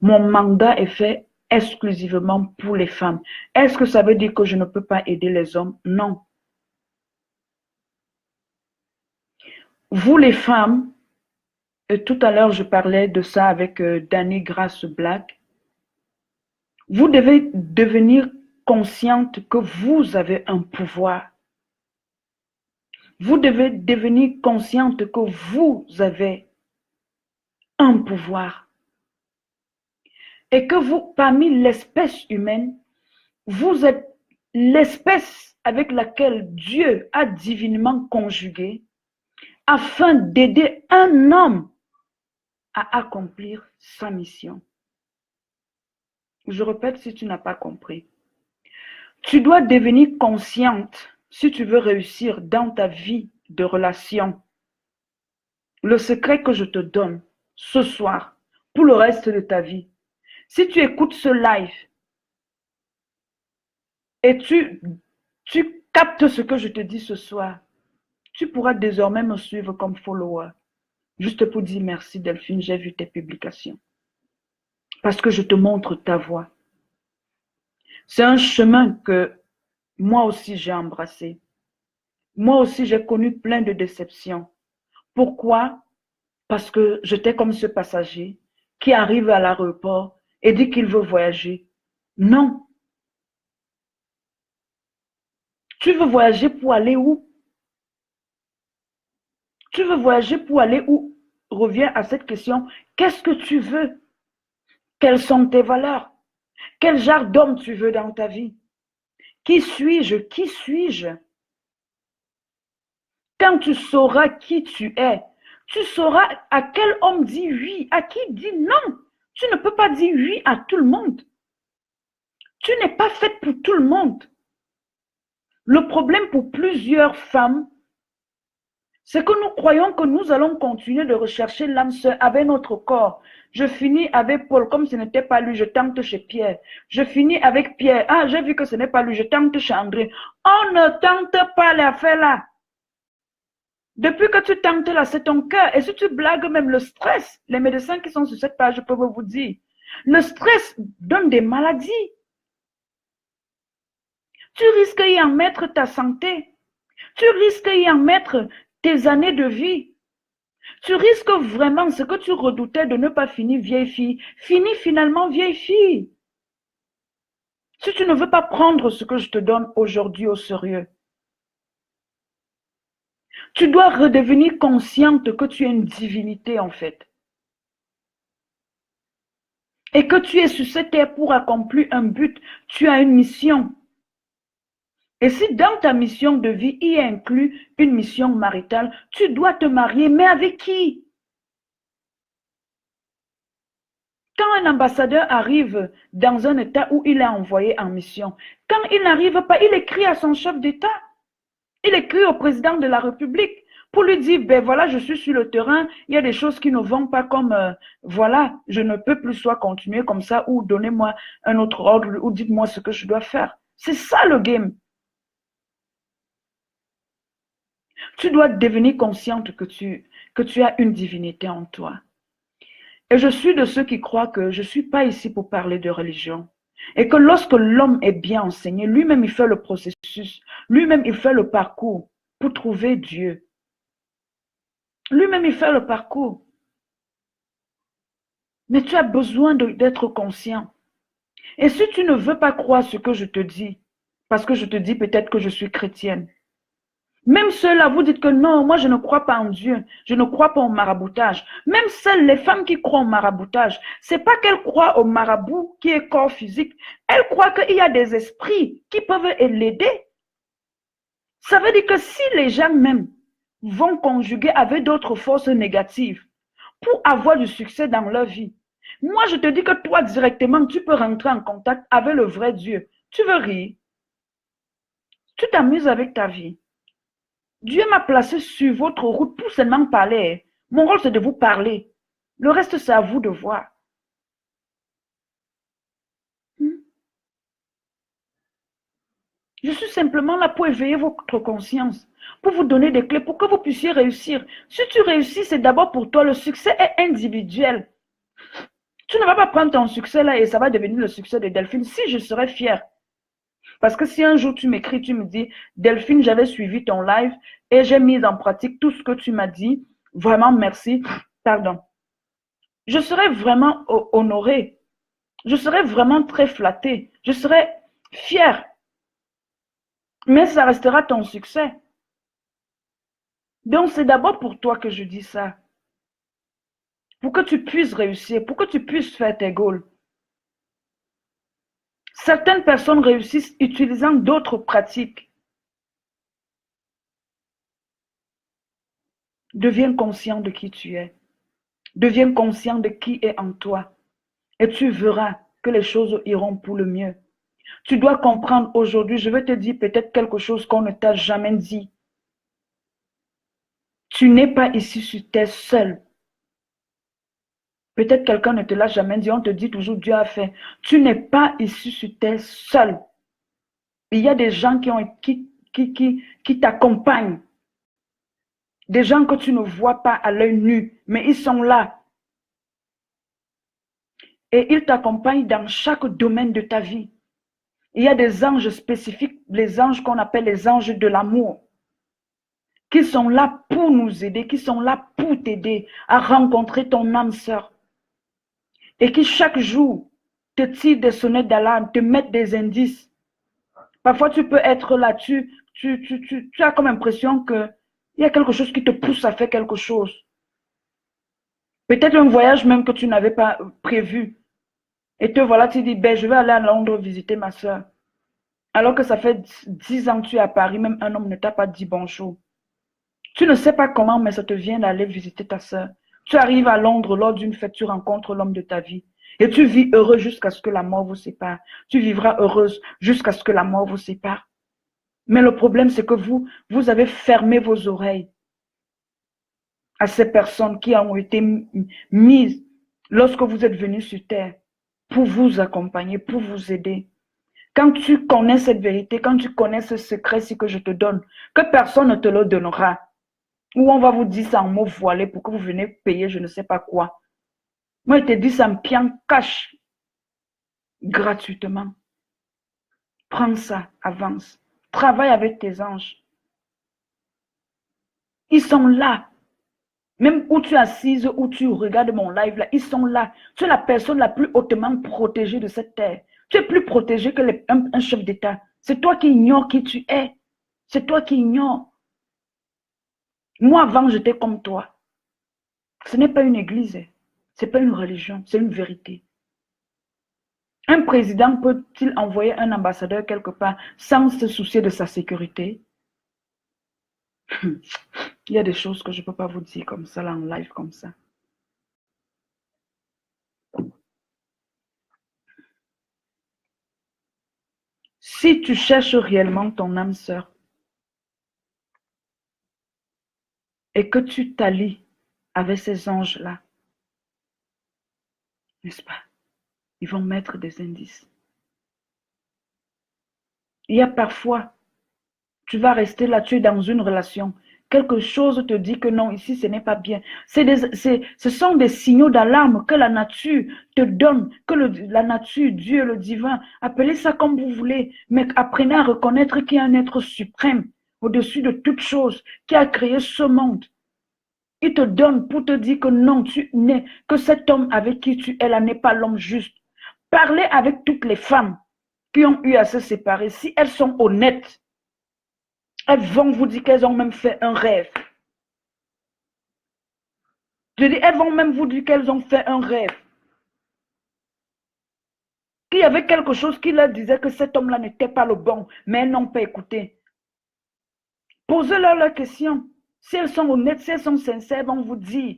Mon mandat est fait exclusivement pour les femmes. Est-ce que ça veut dire que je ne peux pas aider les hommes? Non. Vous les femmes, et tout à l'heure je parlais de ça avec Danny Grace Black, vous devez devenir consciente que vous avez un pouvoir. Vous devez devenir consciente que vous avez un pouvoir. Et que vous, parmi l'espèce humaine, vous êtes l'espèce avec laquelle Dieu a divinement conjugué afin d'aider un homme à accomplir sa mission. Je répète si tu n'as pas compris. Tu dois devenir consciente si tu veux réussir dans ta vie de relation. Le secret que je te donne ce soir pour le reste de ta vie. Si tu écoutes ce live et tu captes ce que je te dis ce soir, tu pourras désormais me suivre comme follower. Juste pour dire merci Delphine, j'ai vu tes publications. Parce que je te montre ta voie. C'est un chemin que moi aussi j'ai embrassé. Moi aussi j'ai connu plein de déceptions. Pourquoi? Parce que j'étais comme ce passager qui arrive à l'aéroport et dit qu'il veut voyager. Non. Tu veux voyager pour aller où? Tu veux voyager pour aller où? Reviens à cette question. Qu'est-ce que tu veux? Quelles sont tes valeurs? Quel genre d'homme tu veux dans ta vie? Qui suis-je? Qui suis-je? Quand tu sauras qui tu es, tu sauras à quel homme dit oui, à qui dit non. Tu ne peux pas dire oui à tout le monde. Tu n'es pas faite pour tout le monde. Le problème pour plusieurs femmes, c'est que nous croyons que nous allons continuer de rechercher l'âme sœur avec notre corps. Je finis avec Paul, comme ce n'était pas lui, je tente chez Pierre. Je finis avec Pierre, ah, j'ai vu que ce n'est pas lui, je tente chez André. On ne tente pas les affaires là. Depuis que tu tentes là, c'est ton cœur. Et si tu blagues même le stress, les médecins qui sont sur cette page peuvent vous dire, le stress donne des maladies. Tu risques d'y en mettre ta santé. Tu risques d'y en mettre tes années de vie. Tu risques vraiment ce que tu redoutais de ne pas finir vieille fille. Finis finalement vieille fille. Si tu ne veux pas prendre ce que je te donne aujourd'hui au sérieux, tu dois redevenir consciente que tu es une divinité en fait. Et que tu es sur cette terre pour accomplir un but. Tu as une mission. Et si dans ta mission de vie, il y a inclus une mission maritale, tu dois te marier, mais avec qui? Quand un ambassadeur arrive dans un État où il est envoyé en mission, quand il n'arrive pas, il écrit à son chef d'État, il écrit au président de la République pour lui dire, ben voilà, je suis sur le terrain, il y a des choses qui ne vont pas comme, voilà, je ne peux plus soit continuer comme ça, ou donnez-moi un autre ordre, ou dites-moi ce que je dois faire. C'est ça le game. Tu dois devenir consciente que tu as une divinité en toi. Et je suis de ceux qui croient que je ne suis pas ici pour parler de religion. Et que lorsque l'homme est bien enseigné, lui-même il fait le processus, lui-même il fait le parcours pour trouver Dieu. Lui-même il fait le parcours. Mais tu as besoin d'être conscient. Et si tu ne veux pas croire ce que je te dis, parce que je te dis peut-être que je suis chrétienne, même ceux-là, vous dites que non, moi je ne crois pas en Dieu, je ne crois pas au maraboutage. Même celles, les femmes qui croient au maraboutage, c'est pas qu'elles croient au marabout qui est corps physique. Elles croient qu'il y a des esprits qui peuvent l'aider. Ça veut dire que si les gens même vont conjuguer avec d'autres forces négatives pour avoir du succès dans leur vie, moi je te dis que toi directement, tu peux rentrer en contact avec le vrai Dieu. Tu veux rire? Tu t'amuses avec ta vie. Dieu m'a placé sur votre route pour seulement parler. Mon rôle, c'est de vous parler. Le reste, c'est à vous de voir. Je suis simplement là pour éveiller votre conscience, pour vous donner des clés, pour que vous puissiez réussir. Si tu réussis, c'est d'abord pour toi. Le succès est individuel. Tu ne vas pas prendre ton succès là et ça va devenir le succès de Delphine. Si je serais fière. Parce que si un jour tu m'écris, tu me dis, Delphine, j'avais suivi ton live et j'ai mis en pratique tout ce que tu m'as dit. Vraiment, merci. Pardon. Je serais vraiment honorée. Je serais vraiment très flattée. Je serais fière. Mais ça restera ton succès. Donc, c'est d'abord pour toi que je dis ça. Pour que tu puisses réussir, pour que tu puisses faire tes goals. Certaines personnes réussissent utilisant d'autres pratiques. Deviens conscient de qui tu es. Deviens conscient de qui est en toi. Et tu verras que les choses iront pour le mieux. Tu dois comprendre aujourd'hui, je vais te dire peut-être quelque chose qu'on ne t'a jamais dit. Tu n'es pas ici sur terre seul. Peut-être quelqu'un ne te l'a jamais dit, on te dit toujours Dieu a fait. Tu n'es pas ici sur terre seul. Il y a des gens qui t'accompagnent. Des gens que tu ne vois pas à l'œil nu, mais ils sont là. Et ils t'accompagnent dans chaque domaine de ta vie. Il y a des anges spécifiques, les anges qu'on appelle les anges de l'amour, qui sont là pour nous aider, qui sont là pour t'aider à rencontrer ton âme sœur. Et qui chaque jour te tirent des sonnettes d'alarme, te mettent des indices. Parfois, tu peux être là, tu as comme impression qu'il y a quelque chose qui te pousse à faire quelque chose. Peut-être un voyage même que tu n'avais pas prévu. Et te voilà, tu dis, ben, je vais aller à Londres visiter ma soeur. Alors que ça fait 10 ans que tu es à Paris, même un homme ne t'a pas dit bonjour. Tu ne sais pas comment, mais ça te vient d'aller visiter ta soeur. Tu arrives à Londres lors d'une fête, tu rencontres l'homme de ta vie. Et tu vis heureux jusqu'à ce que la mort vous sépare. Tu vivras heureuse jusqu'à ce que la mort vous sépare. Mais le problème, c'est que vous avez fermé vos oreilles à ces personnes qui ont été mises lorsque vous êtes venus sur terre pour vous accompagner, pour vous aider. Quand tu connais cette vérité, quand tu connais ce secret-ci que je te donne, que personne ne te le donnera. Ou on va vous dire ça en mots voilés pour que vous venez payer je ne sais pas quoi. Moi, je te dis ça en pied cash, gratuitement. Prends ça, avance. Travaille avec tes anges. Ils sont là. Même où tu es assise, où tu regardes mon live, là, ils sont là. Tu es la personne la plus hautement protégée de cette terre. Tu es plus protégé que un chef d'État. C'est toi qui ignores qui tu es. C'est toi qui ignores. Moi, avant, j'étais comme toi. Ce n'est pas une église. Ce n'est pas une religion. C'est une vérité. Un président peut-il envoyer un ambassadeur quelque part sans se soucier de sa sécurité? Il y a des choses que je ne peux pas vous dire comme ça, là, en live, comme ça. Si tu cherches réellement ton âme sœur et que tu t'allies avec ces anges-là, n'est-ce pas? Ils vont mettre des indices. Il y a parfois, tu vas rester là, tu es dans une relation. Quelque chose te dit que non, ici, ce n'est pas bien. Ce sont des signaux d'alarme que la nature te donne, que la nature, Dieu, le divin, appelez ça comme vous voulez, mais apprenez à reconnaître qu'il y a un être suprême au-dessus de toute chose, qui a créé ce monde. Il te donne pour te dire que non, tu n'es, que cet homme avec qui tu es là n'est pas l'homme juste. Parlez avec toutes les femmes qui ont eu à se séparer. Si elles sont honnêtes, elles vont vous dire qu'elles ont même fait un rêve. Je dis, elles vont même vous dire qu'elles ont fait un rêve. Qu'il y avait quelque chose qui leur disait que cet homme-là n'était pas le bon, mais elles n'ont pas écouté. Posez-leur la question. Si elles sont honnêtes, si elles sont sincères, elles vont vous dire.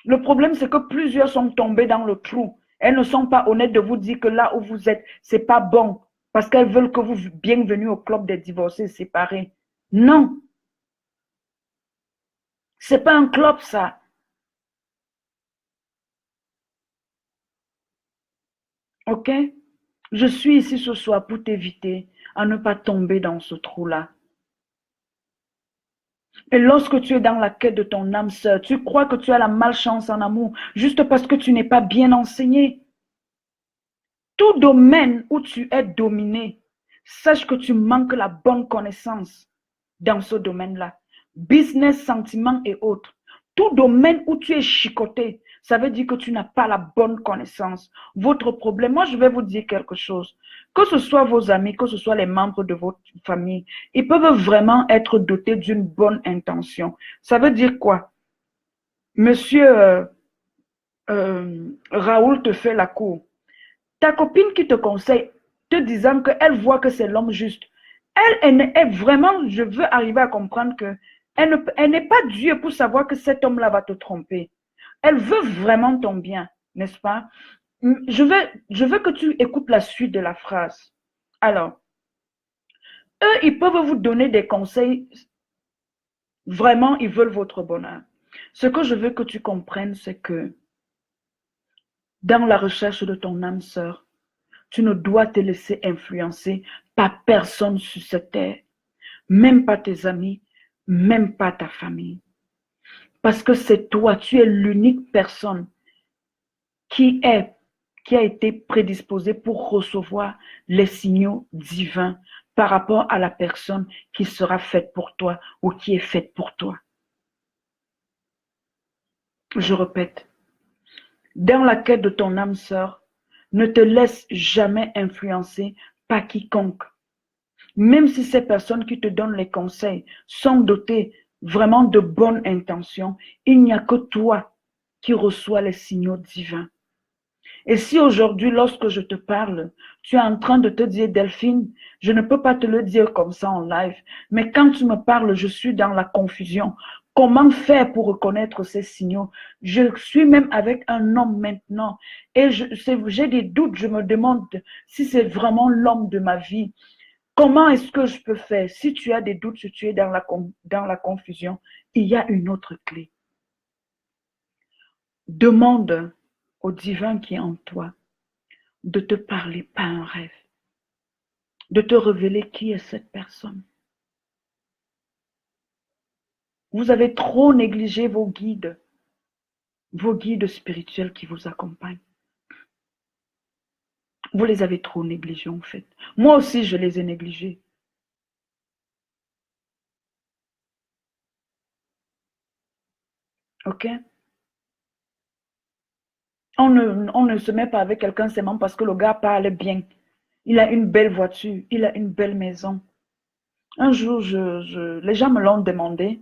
Le problème, c'est que plusieurs sont tombés dans le trou. Elles ne sont pas honnêtes de vous dire que là où vous êtes, c'est pas bon. Parce qu'elles veulent que vous bienvenue au club des divorcés séparés. Non. C'est pas un club, ça. OK? Je suis ici ce soir pour t'éviter à ne pas tomber dans ce trou-là. Et lorsque tu es dans la quête de ton âme sœur, tu crois que tu as la malchance en amour juste parce que tu n'es pas bien enseigné. Tout domaine où tu es dominé, sache que tu manques la bonne connaissance dans ce domaine-là. Business, sentiments et autres. Tout domaine où tu es chicoté, ça veut dire que tu n'as pas la bonne connaissance. Votre problème, moi je vais vous dire quelque chose. Que ce soit vos amis, que ce soit les membres de votre famille, ils peuvent vraiment être dotés d'une bonne intention. Ça veut dire quoi? Monsieur Raoul te fait la cour. Ta copine qui te conseille, te disant qu'elle voit que c'est l'homme juste, elle est vraiment, je veux arriver à comprendre que elle n'est pas Dieu pour savoir que cet homme-là va te tromper. Elle veut vraiment ton bien, n'est-ce pas? Je veux que tu écoutes la suite de la phrase. Alors, eux, ils peuvent vous donner des conseils. Vraiment, ils veulent votre bonheur. Ce que je veux que tu comprennes, c'est que dans la recherche de ton âme sœur, tu ne dois te laisser influencer par personne sur cette terre, même pas tes amis, même pas ta famille. Parce que c'est toi, tu es l'unique personne qui a été prédisposée pour recevoir les signaux divins par rapport à la personne qui sera faite pour toi ou qui est faite pour toi. Je répète, dans la quête de ton âme sœur, ne te laisse jamais influencer par quiconque. Même si ces personnes qui te donnent les conseils sont dotées vraiment de bonnes intentions, il n'y a que toi qui reçois les signaux divins. Et si aujourd'hui, lorsque je te parle, tu es en train de te dire, Delphine, je ne peux pas te le dire comme ça en live, mais quand tu me parles, je suis dans la confusion. Comment faire pour reconnaître ces signaux? Je suis même avec un homme maintenant et j'ai des doutes, je me demande si c'est vraiment l'homme de ma vie. Comment est-ce que je peux faire? Si tu as des doutes, si tu es dans la confusion, il y a une autre clé. Demande au divin qui est en toi de te parler par un rêve, de te révéler qui est cette personne. Vous avez trop négligé vos guides spirituels qui vous accompagnent. Vous les avez trop négligés en fait. Moi aussi, je les ai négligés. Ok? On ne se met pas avec quelqu'un seulement parce que le gars parle bien. Il a une belle voiture, il a une belle maison. Un jour, les gens me l'ont demandé.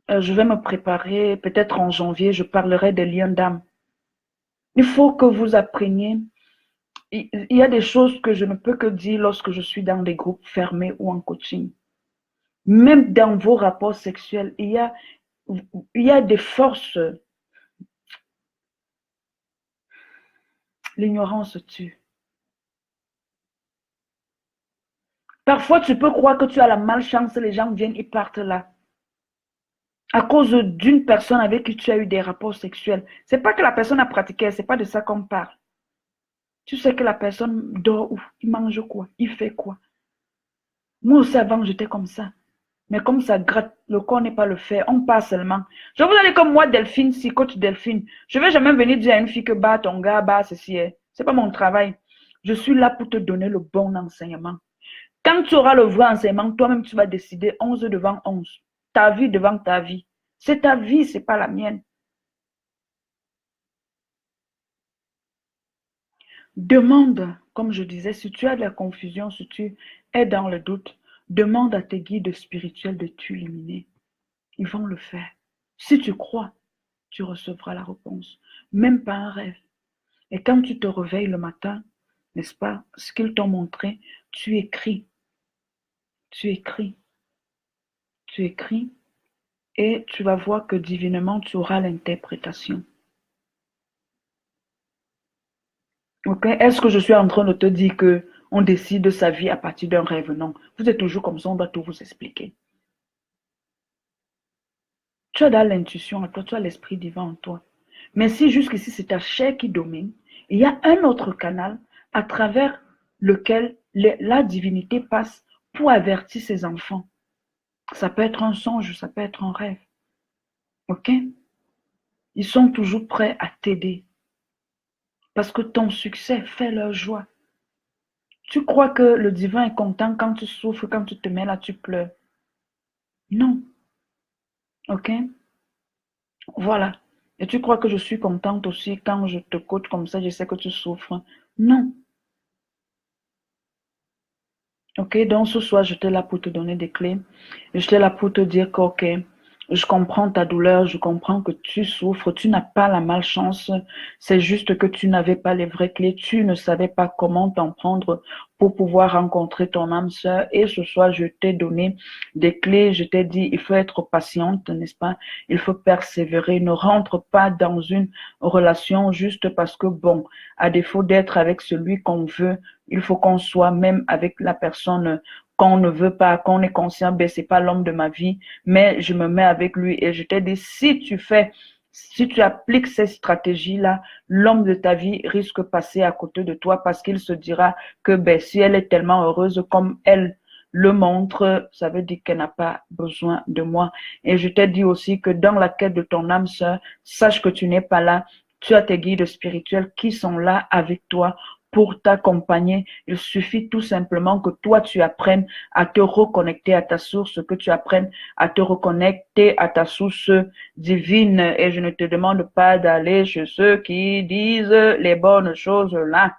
Je vais me préparer, peut-être en janvier, je parlerai des liens d'âme. Il faut que vous appreniez. Il y a des choses que je ne peux que dire lorsque je suis dans des groupes fermés ou en coaching. Même dans vos rapports sexuels, il y a des forces. L'ignorance tue. Parfois, tu peux croire que tu as la malchance, les gens viennent, ils partent là. À cause d'une personne avec qui tu as eu des rapports sexuels. C'est pas que la personne a pratiqué, c'est pas de ça qu'on parle. Tu sais que la personne dort où, il mange quoi, il fait quoi. Moi aussi, avant, j'étais comme ça. Mais comme ça gratte, le corps n'est pas le fait, on part seulement. Je vous allez comme moi, Delphine, si coach Delphine. Je ne vais jamais venir dire à une fille que bah ton gars, bah ceci est. C'est pas mon travail. Je suis là pour te donner le bon enseignement. Quand tu auras le vrai enseignement, toi-même, tu vas décider 11 devant 11. Ta vie devant ta vie. C'est ta vie, c'est pas la mienne. Demande, comme je disais, si tu as de la confusion, si tu es dans le doute, demande à tes guides spirituels de t'illuminer. Ils vont le faire. Si tu crois, tu recevras la réponse. Même pas un rêve. Et quand tu te réveilles le matin, n'est-ce pas, ce qu'ils t'ont montré, tu écris. Tu écris. Tu écris. Et tu vas voir que divinement, tu auras l'interprétation. Ok? Est-ce que je suis en train de te dire que on décide de sa vie à partir d'un rêve? Non. Vous êtes toujours comme ça, on doit tout vous expliquer. Tu as dans l'intuition en toi, tu as l'esprit divin en toi. Mais si jusqu'ici c'est ta chair qui domine, il y a un autre canal à travers lequel la divinité passe pour avertir ses enfants. Ça peut être un songe, ça peut être un rêve. Ok? Ils sont toujours prêts à t'aider. Parce que ton succès fait leur joie. Tu crois que le divin est content quand tu souffres, quand tu te mets là, tu pleures. Non. Ok? Voilà. Et tu crois que je suis contente aussi quand je te coach comme ça, je sais que tu souffres. Non. Ok, donc ce soir, j'étais là pour te donner des clés. J'étais là pour te dire que, ok, je comprends ta douleur, je comprends que tu souffres, tu n'as pas la malchance, c'est juste que tu n'avais pas les vraies clés, tu ne savais pas comment t'en prendre pour pouvoir rencontrer ton âme sœur. Et ce soir, je t'ai donné des clés, je t'ai dit, il faut être patiente, n'est-ce pas? Il faut persévérer, ne rentre pas dans une relation juste parce que, bon, à défaut d'être avec celui qu'on veut, il faut qu'on soit même avec la personne qu'on ne veut pas, qu'on est conscient, ben c'est pas l'homme de ma vie, mais je me mets avec lui et je t'ai dit, si tu appliques ces stratégies-là, l'homme de ta vie risque de passer à côté de toi parce qu'il se dira que ben, si elle est tellement heureuse comme elle le montre, ça veut dire qu'elle n'a pas besoin de moi. Et je t'ai dit aussi que dans la quête de ton âme sœur, sache que tu n'es pas là. Tu as tes guides spirituels qui sont là avec toi pour t'accompagner. Il suffit tout simplement que toi, tu apprennes à te reconnecter à ta source, que tu apprennes à te reconnecter à ta source divine. Et je ne te demande pas d'aller chez ceux qui disent les bonnes choses là.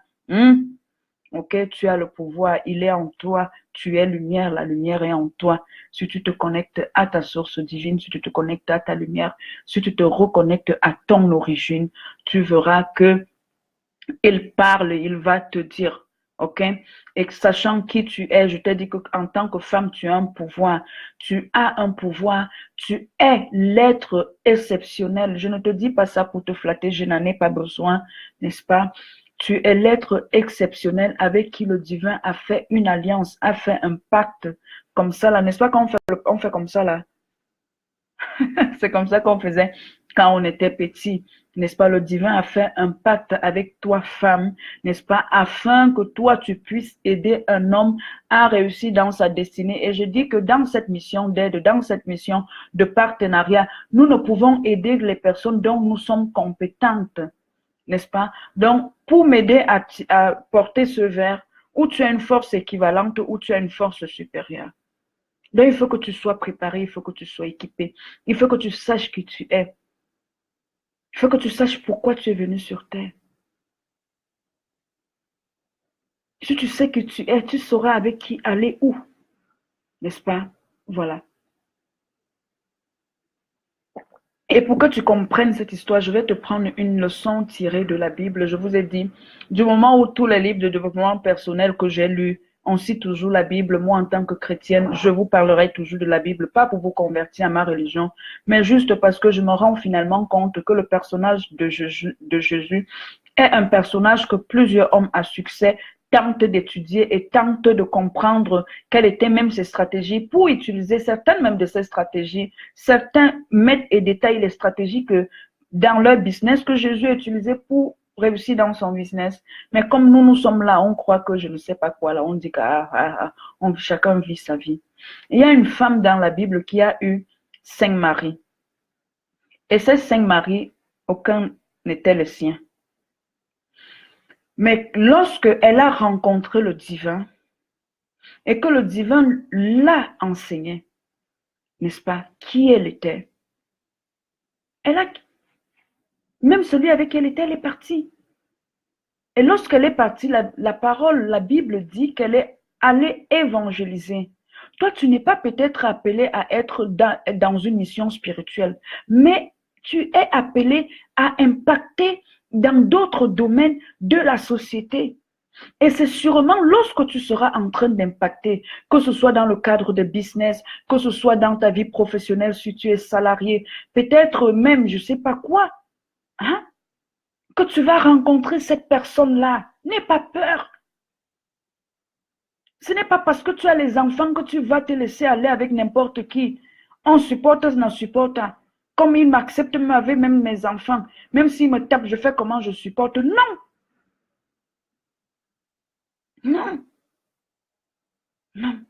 Ok, tu as le pouvoir, il est en toi, tu es lumière, la lumière est en toi. Si tu te connectes à ta source divine, si tu te connectes à ta lumière, si tu te reconnectes à ton origine, tu verras que il parle, il va te dire, ok? Et sachant qui tu es, je t'ai dit qu'en tant que femme, tu as un pouvoir. Tu as un pouvoir. Tu es l'être exceptionnel. Je ne te dis pas ça pour te flatter, je n'en ai pas besoin, n'est-ce pas? Tu es l'être exceptionnel avec qui le divin a fait une alliance, a fait un pacte. Comme ça, là, n'est-ce pas qu'on fait, on fait comme ça, là? C'est comme ça qu'on faisait quand on était petit. N'est-ce pas? Le divin a fait un pacte avec toi, femme, n'est-ce pas? Afin que toi, tu puisses aider un homme à réussir dans sa destinée. Et je dis que dans cette mission d'aide, dans cette mission de partenariat, nous ne pouvons aider les personnes dont nous sommes compétentes, n'est-ce pas? Donc, pour m'aider à porter ce verre, où tu as une force équivalente, ou tu as une force supérieure. Donc, il faut que tu sois préparé, il faut que tu sois équipé, il faut que tu saches qui tu es. Il faut que tu saches pourquoi tu es venu sur terre. Si tu sais qui tu es, tu sauras avec qui aller où, n'est-ce pas? Voilà. Et pour que tu comprennes cette histoire, je vais te prendre une leçon tirée de la Bible. Je vous ai dit, du moment où tous les livres de développement personnel que j'ai lus, on cite toujours la Bible. Moi, en tant que chrétienne, je vous parlerai toujours de la Bible, pas pour vous convertir à ma religion, mais juste parce que je me rends finalement compte que le personnage de Jésus est un personnage que plusieurs hommes à succès tentent d'étudier et tentent de comprendre quelles étaient même ses stratégies pour utiliser certaines même de ces stratégies. Certains mettent et détaillent les stratégies que dans leur business que Jésus a utilisées pour réussir dans son business. Mais comme nous sommes là, on croit que je ne sais pas quoi, là, on dit que chacun vit sa vie. Il y a une femme dans la Bible qui a eu 5 maris. Et ces 5 maris, aucun n'était le sien. Mais lorsque elle a rencontré le divin et que le divin l'a enseigné, n'est-ce pas, qui elle était, même celui avec qui elle était, elle est partie. Et lorsqu'elle est partie, la parole, la Bible dit qu'elle est allée évangéliser. Toi, tu n'es pas peut-être appelé à être dans une mission spirituelle, mais tu es appelé à impacter dans d'autres domaines de la société. Et c'est sûrement lorsque tu seras en train d'impacter, que ce soit dans le cadre de business, que ce soit dans ta vie professionnelle, si tu es salarié, peut-être même, je ne sais pas quoi, hein, que tu vas rencontrer cette personne-là. N'aie pas peur. Ce n'est pas parce que tu as les enfants que tu vas te laisser aller avec n'importe qui. On supporte, on supporte. Comme il m'accepte avec même mes enfants. Même s'il me tape, je fais comment je supporte. Non. Non. Non.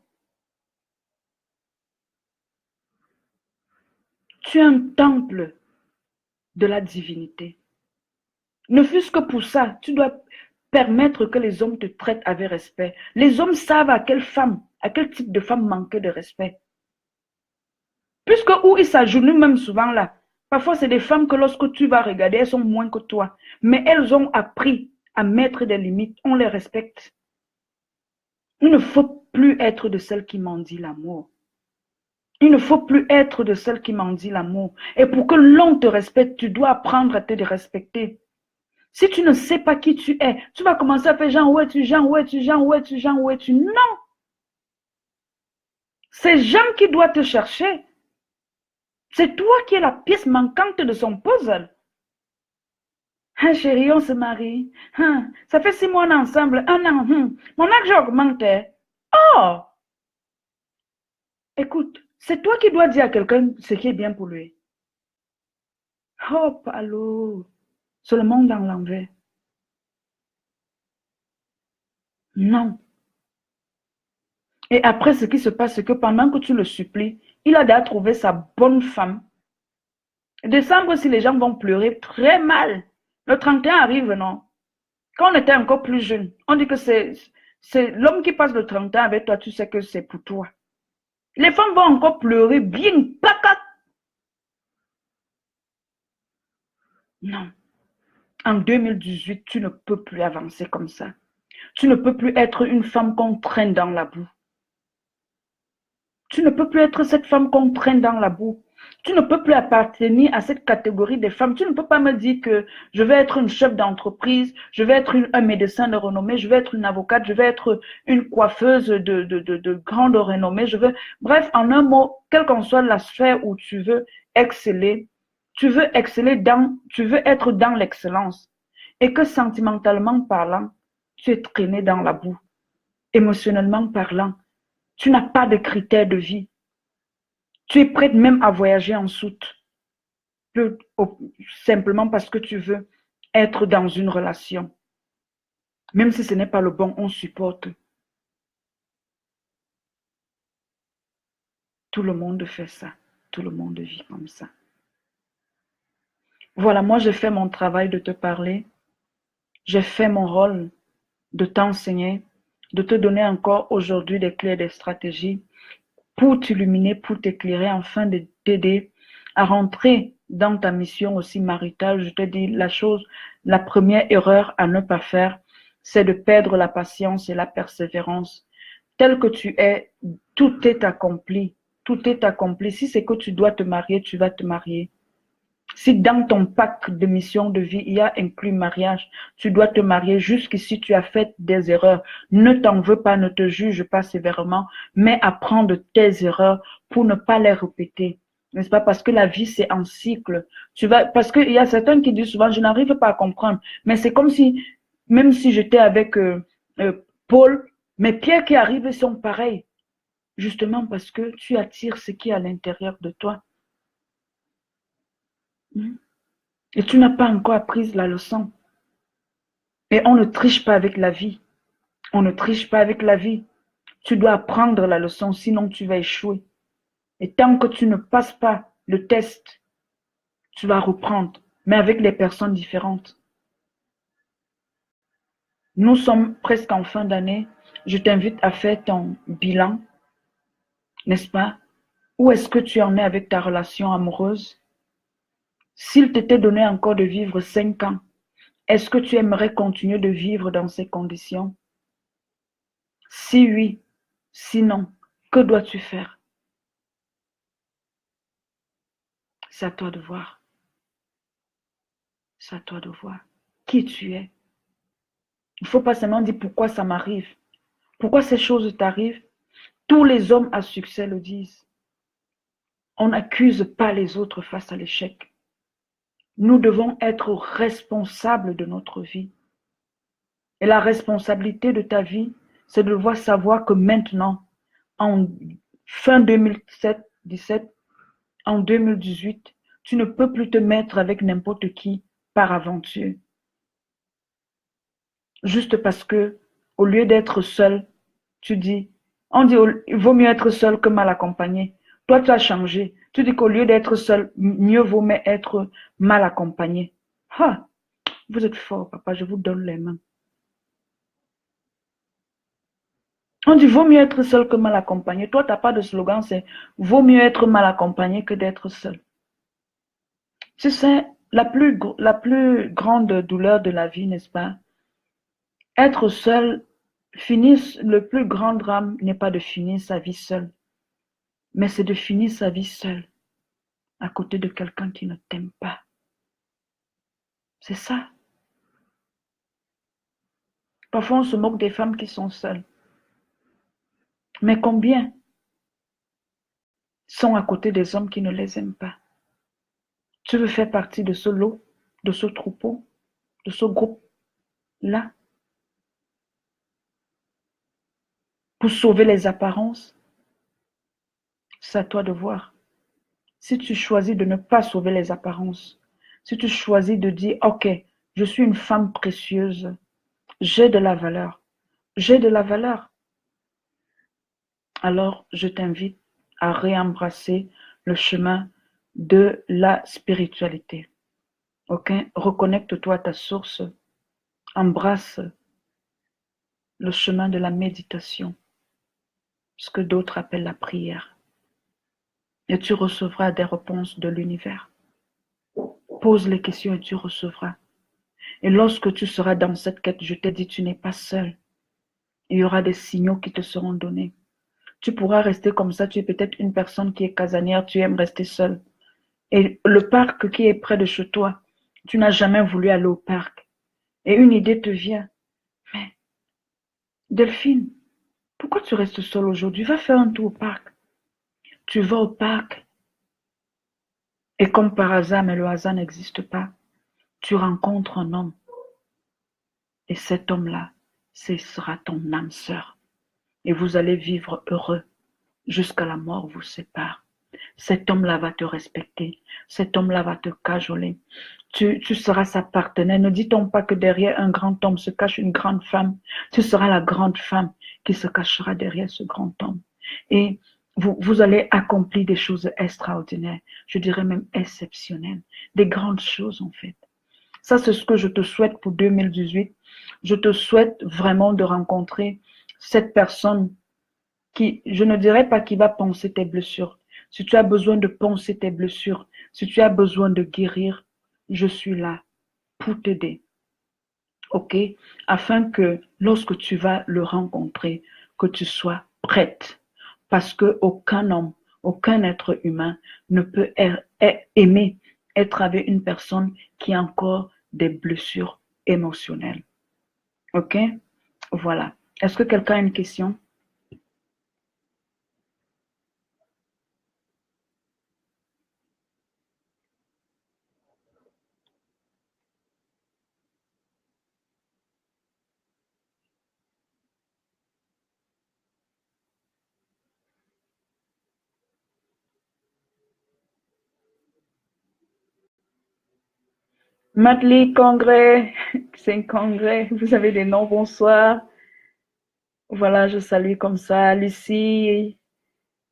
Tu es un temple de la divinité. Ne fût-ce que pour ça, tu dois permettre que les hommes te traitent avec respect. Les hommes savent à quelle type de femme manquer de respect. Puisque où ils s'agenouillent même souvent là. Parfois, c'est des femmes que lorsque tu vas regarder, elles sont moins que toi. Mais elles ont appris à mettre des limites. On les respecte. Il ne faut plus être de celles qui mendient l'amour. Il ne faut plus être de celles qui mendient l'amour. Et pour que l'on te respecte, tu dois apprendre à te respecter. Si tu ne sais pas qui tu es, tu vas commencer à faire genre, où es-tu, genre, où es-tu, genre, où es-tu, genre, où es-tu. Non. C'est Jean qui doit te chercher. C'est toi qui es la pièce manquante de son puzzle. Ah, chérie, on se marie. Ça fait 6 mois ensemble, 1 an. Mon âge augmente. Oh! Écoute, c'est toi qui dois dire à quelqu'un ce qui est bien pour lui. Oh, allô. C'est le monde dans l'envers. Non. Et après, ce qui se passe, c'est que pendant que tu le supplies, il a déjà trouvé sa bonne femme. Décembre, si les gens vont pleurer très mal. Le 31 arrive, non? Quand on était encore plus jeune, on dit que c'est l'homme qui passe le 31 avec toi, tu sais que c'est pour toi. Les femmes vont encore pleurer bien, pacat. Non. En 2018, tu ne peux plus avancer comme ça. Tu ne peux plus être une femme qu'on traîne dans la boue. Tu ne peux plus être cette femme qu'on traîne dans la boue. Tu ne peux plus appartenir à cette catégorie des femmes. Tu ne peux pas me dire que je vais être une chef d'entreprise, je vais être un médecin de renommée, je vais être une avocate, je vais être une coiffeuse de grande renommée. Bref, en un mot, quelle qu'en soit la sphère où tu veux exceller, tu veux être dans l'excellence. Et que sentimentellement parlant, tu es traîné dans la boue. Émotionnellement parlant, tu n'as pas de critères de vie. Tu es prête même à voyager en soute. simplement parce que tu veux être dans une relation. Même si ce n'est pas le bon, on supporte. Tout le monde fait ça. Tout le monde vit comme ça. Voilà, moi, j'ai fait mon travail de te parler. J'ai fait mon rôle de t'enseigner, de te donner encore aujourd'hui des clés et des stratégies pour t'illuminer, pour t'éclairer, afin de t'aider à rentrer dans ta mission aussi maritale. Je te dis la première erreur à ne pas faire, c'est de perdre la patience et la persévérance. Tel que tu es, tout est accompli. Tout est accompli. Si c'est que tu dois te marier, tu vas te marier. Si dans ton pack de mission de vie, il y a inclus mariage, tu dois te marier. Jusqu'ici, tu as fait des erreurs. Ne t'en veux pas, ne te juge pas sévèrement, mais apprends de tes erreurs pour ne pas les répéter. N'est-ce pas? Parce que la vie, c'est un cycle. Parce qu'il y a certains qui disent souvent, je n'arrive pas à comprendre. Mais c'est comme si, même si j'étais avec Paul, mes pierres qui arrivent sont pareilles. Justement parce que tu attires ce qui est à l'intérieur de toi. Et tu n'as pas encore appris la leçon. Et on ne triche pas avec la vie. On ne triche pas avec la vie. Tu dois apprendre la leçon, sinon tu vas échouer. Et tant que tu ne passes pas le test, tu vas reprendre, mais avec des personnes différentes. Nous sommes presque en fin d'année. Je t'invite à faire ton bilan, n'est-ce pas? Où est-ce que tu en es avec ta relation amoureuse? S'il t'était donné encore de vivre 5 ans, est-ce que tu aimerais continuer de vivre dans ces conditions? Si oui, sinon, que dois-tu faire? C'est à toi de voir. C'est à toi de voir qui tu es. Il ne faut pas seulement dire pourquoi ça m'arrive. Pourquoi ces choses t'arrivent? Tous les hommes à succès le disent. On n'accuse pas les autres face à l'échec. Nous devons être responsables de notre vie. Et la responsabilité de ta vie, c'est de devoir savoir que maintenant, en fin 2017, en 2018, tu ne peux plus te mettre avec n'importe qui par aventure. Juste parce que, au lieu d'être seul, tu dis, on dit, il vaut mieux être seul que mal accompagné. Toi, tu as changé. Tu dis qu'au lieu d'être seul, mieux vaut être mal accompagné. Ah, vous êtes fort, papa, je vous donne les mains. On dit, vaut mieux être seul que mal accompagné. Toi, tu n'as pas de slogan, c'est vaut mieux être mal accompagné que d'être seul. C'est la plus grande douleur de la vie, n'est-ce pas? Être seul, le plus grand drame n'est pas de finir sa vie seul, mais c'est de finir sa vie seul à côté de quelqu'un qui ne t'aime pas. C'est ça. Parfois, on se moque des femmes qui sont seules. Mais combien sont à côté des hommes qui ne les aiment pas? Tu veux faire partie de ce lot, de ce troupeau, de ce groupe-là, pour sauver les apparences? C'est à toi de voir. Si tu choisis de ne pas sauver les apparences, si tu choisis de dire, ok, je suis une femme précieuse, j'ai de la valeur, j'ai de la valeur, alors je t'invite à réembrasser le chemin de la spiritualité. Ok? Reconnecte-toi à ta source, embrasse le chemin de la méditation, ce que d'autres appellent la prière, et tu recevras des réponses de l'univers. Pose les questions et tu recevras. Et lorsque tu seras dans cette quête, je te dis, tu n'es pas seul. Il y aura des signaux qui te seront donnés. Tu pourras rester comme ça, tu es peut-être une personne qui est casanière, tu aimes rester seule. Et le parc qui est près de chez toi, tu n'as jamais voulu aller au parc. Et une idée te vient. Mais Delphine, pourquoi tu restes seule aujourd'hui? Va faire un tour au parc. Tu vas au parc et comme par hasard, mais le hasard n'existe pas, tu rencontres un homme. Et cet homme-là, ce sera ton âme sœur. Et vous allez vivre heureux jusqu'à la mort vous sépare. Cet homme-là va te respecter. Cet homme-là va te cajoler. Tu seras sa partenaire. Ne dit-on pas que derrière un grand homme se cache une grande femme? Tu seras la grande femme qui se cachera derrière ce grand homme. Et vous allez accomplir des choses extraordinaires, je dirais même exceptionnelles, des grandes choses en fait. Ça, c'est ce que je te souhaite pour 2018. Je te souhaite vraiment de rencontrer cette personne qui, je ne dirais pas qui va penser tes blessures. Si tu as besoin de penser tes blessures, si tu as besoin de guérir, je suis là pour t'aider. OK? Afin que lorsque tu vas le rencontrer, que tu sois prête. Parce que aucun homme, aucun être humain ne peut aimer être avec une personne qui a encore des blessures émotionnelles. OK? Voilà. Est-ce que quelqu'un a une question? Madeleine Congrès, c'est un congrès. Vous avez des noms, bonsoir. Voilà, je salue comme ça. Lucie,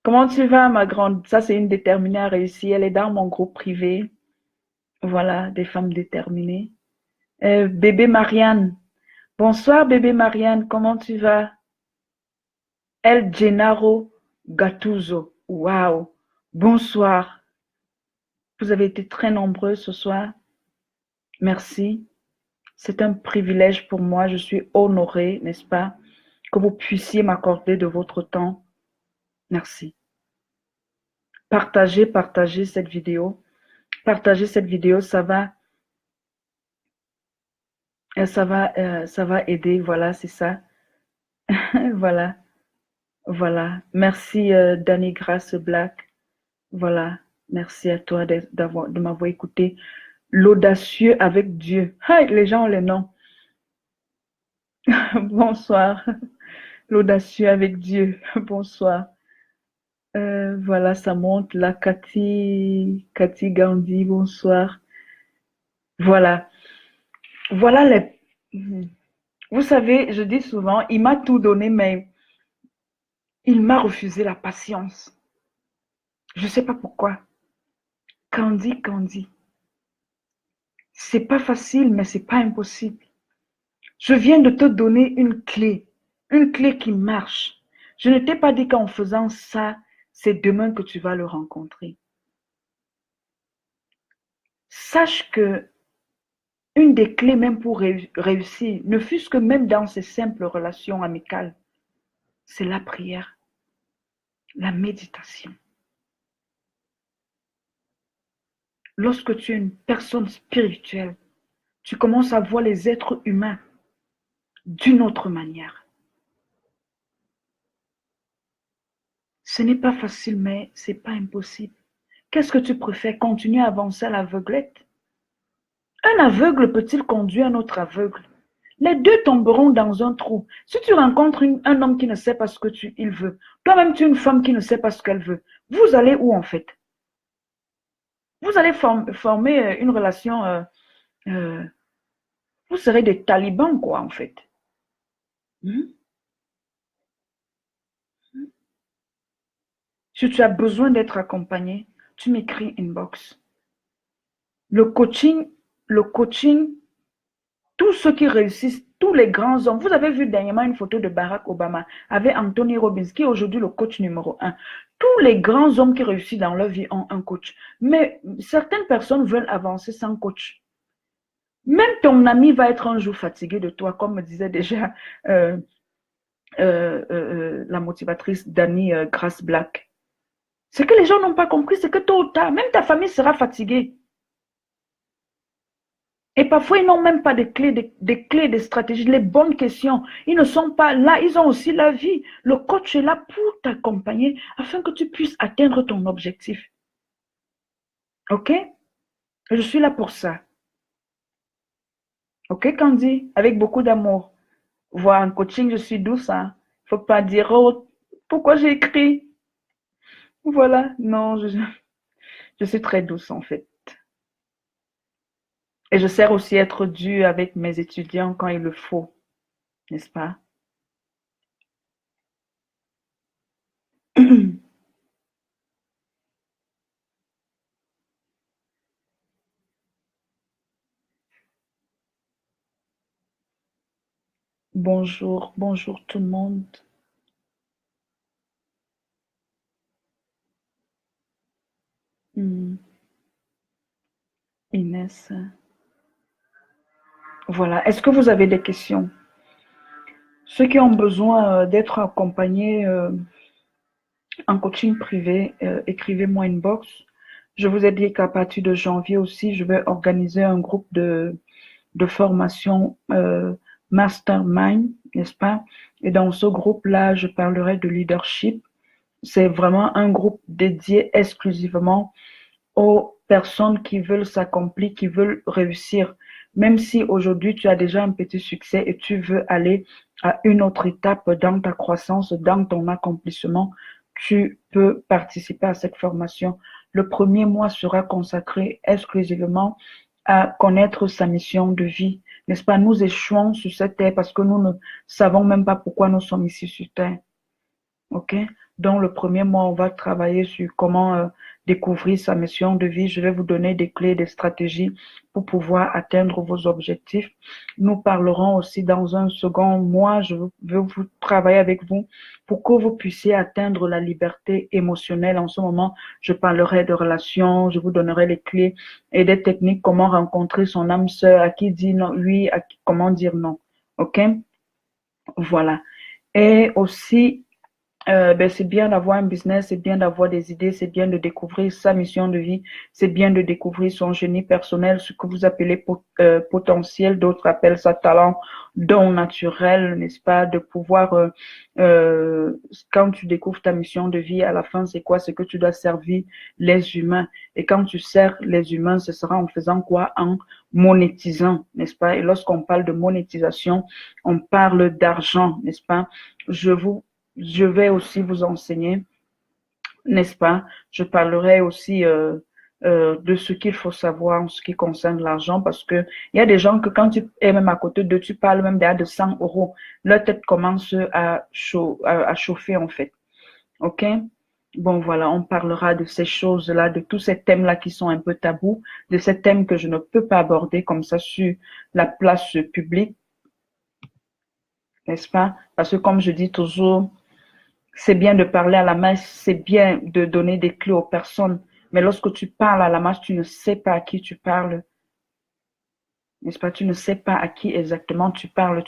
comment tu vas, ma grande? Ça, c'est une déterminée à réussir. Elle est dans mon groupe privé. Voilà, des femmes déterminées. Bébé Marianne. Bonsoir, bébé Marianne. Comment tu vas? El Gennaro Gattuso. Waouh. Bonsoir. Vous avez été très nombreux ce soir. Merci. C'est un privilège pour moi. Je suis honorée, n'est-ce pas, que vous puissiez m'accorder de votre temps. Merci. Partagez cette vidéo. Partagez cette vidéo, ça va aider. Voilà, c'est ça. Voilà, voilà. Merci, Danny Grace Black. Voilà. Merci à toi de m'avoir écouté. L'audacieux avec Dieu. Hi, les gens ont les noms. Bonsoir. L'audacieux avec Dieu. Bonsoir. Voilà, ça monte. Là, Cathy Gandhi, bonsoir. Voilà. Voilà les. Vous savez, je dis souvent, il m'a tout donné, mais il m'a refusé la patience. Je ne sais pas pourquoi. Candy. C'est pas facile, mais c'est pas impossible. Je viens de te donner une clé qui marche. Je ne t'ai pas dit qu'en faisant ça, c'est demain que tu vas le rencontrer. Sache que une des clés même pour réussir, ne fût-ce que même dans ces simples relations amicales, c'est la prière, la méditation. Lorsque tu es une personne spirituelle, tu commences à voir les êtres humains d'une autre manière. Ce n'est pas facile, mais ce n'est pas impossible. Qu'est-ce que tu préfères? Continuer à avancer à l'aveuglette? Un aveugle peut-il conduire un autre aveugle? Les deux tomberont dans un trou. Si tu rencontres un homme qui ne sait pas ce que il veut, toi-même tu es une femme qui ne sait pas ce qu'elle veut, vous allez où en fait? Vous allez former une relation, vous serez des talibans quoi en fait. Si tu as besoin d'être accompagné, tu m'écris inbox. Le coaching, tous ceux qui réussissent, tous les grands hommes. Vous avez vu dernièrement une photo de Barack Obama avec Anthony Robbins, qui est aujourd'hui le coach numéro 1. Tous les grands hommes qui réussissent dans leur vie ont un coach. Mais certaines personnes veulent avancer sans coach. Même ton ami va être un jour fatigué de toi, comme me disait déjà la motivatrice Dani Grace Black. Ce que les gens n'ont pas compris, c'est que tôt ou tard, même ta famille sera fatiguée. Et parfois, ils n'ont même pas de clés, des clés, des stratégies, les bonnes questions. Ils ne sont pas là, ils ont aussi la vie. Le coach est là pour t'accompagner afin que tu puisses atteindre ton objectif. OK? Je suis là pour ça. OK, Candy? Avec beaucoup d'amour. Voir en coaching, je suis douce. Hein? Il ne faut pas dire, oh, pourquoi j'ai écrit? Voilà, non, je suis très douce en fait. Et je sais aussi être dure avec mes étudiants quand il le faut, n'est-ce pas? Bonjour, bonjour tout le monde. Hmm, Inès. Voilà. Est-ce que vous avez des questions? Ceux qui ont besoin d'être accompagnés en coaching privé, écrivez-moi inbox. Je vous ai dit qu'à partir de janvier aussi, je vais organiser un groupe de formation mastermind, n'est-ce pas? Et dans ce groupe-là, je parlerai de leadership. C'est vraiment un groupe dédié exclusivement aux personnes qui veulent s'accomplir, qui veulent réussir. Même si aujourd'hui tu as déjà un petit succès et tu veux aller à une autre étape dans ta croissance, dans ton accomplissement, tu peux participer à cette formation. Le premier mois sera consacré exclusivement à connaître sa mission de vie. N'est-ce pas? Nous échouons sur cette terre parce que nous ne savons même pas pourquoi nous sommes ici sur terre. OK? Donc, le premier mois, on va travailler sur comment découvrir sa mission de vie. Je vais vous donner des clés, des stratégies pour pouvoir atteindre vos objectifs. Nous parlerons aussi dans un second mois. Je veux vous travailler avec vous pour que vous puissiez atteindre la liberté émotionnelle. En ce moment, je parlerai de relations, je vous donnerai les clés et des techniques, comment rencontrer son âme sœur, à qui dire non, oui, à qui, comment dire non. OK? Voilà. Et aussi, c'est bien d'avoir un business, c'est bien d'avoir des idées, c'est bien de découvrir sa mission de vie, c'est bien de découvrir son génie personnel, ce que vous appelez potentiel, d'autres appellent ça talent, don naturel, n'est-ce pas, de pouvoir, quand tu découvres ta mission de vie, à la fin, c'est quoi? C'est que tu dois servir les humains. Et quand tu sers les humains, ce sera en faisant quoi? En monétisant, n'est-ce pas? Et lorsqu'on parle de monétisation, on parle d'argent, n'est-ce pas? Je vous je vais aussi vous enseigner, n'est-ce pas? Je parlerai aussi de ce qu'il faut savoir en ce qui concerne l'argent parce que il y a des gens que quand tu es même à côté d'eux, tu parles même déjà de 100 euros. Leur tête commence à chauffer en fait. OK? Bon, voilà, on parlera de ces choses-là, de tous ces thèmes-là qui sont un peu tabous, de ces thèmes que je ne peux pas aborder comme ça sur la place publique, n'est-ce pas? Parce que comme je dis toujours, c'est bien de parler à la masse, c'est bien de donner des clés aux personnes. Mais lorsque tu parles à la masse, tu ne sais pas à qui tu parles, n'est-ce pas? Tu ne sais pas à qui exactement tu parles.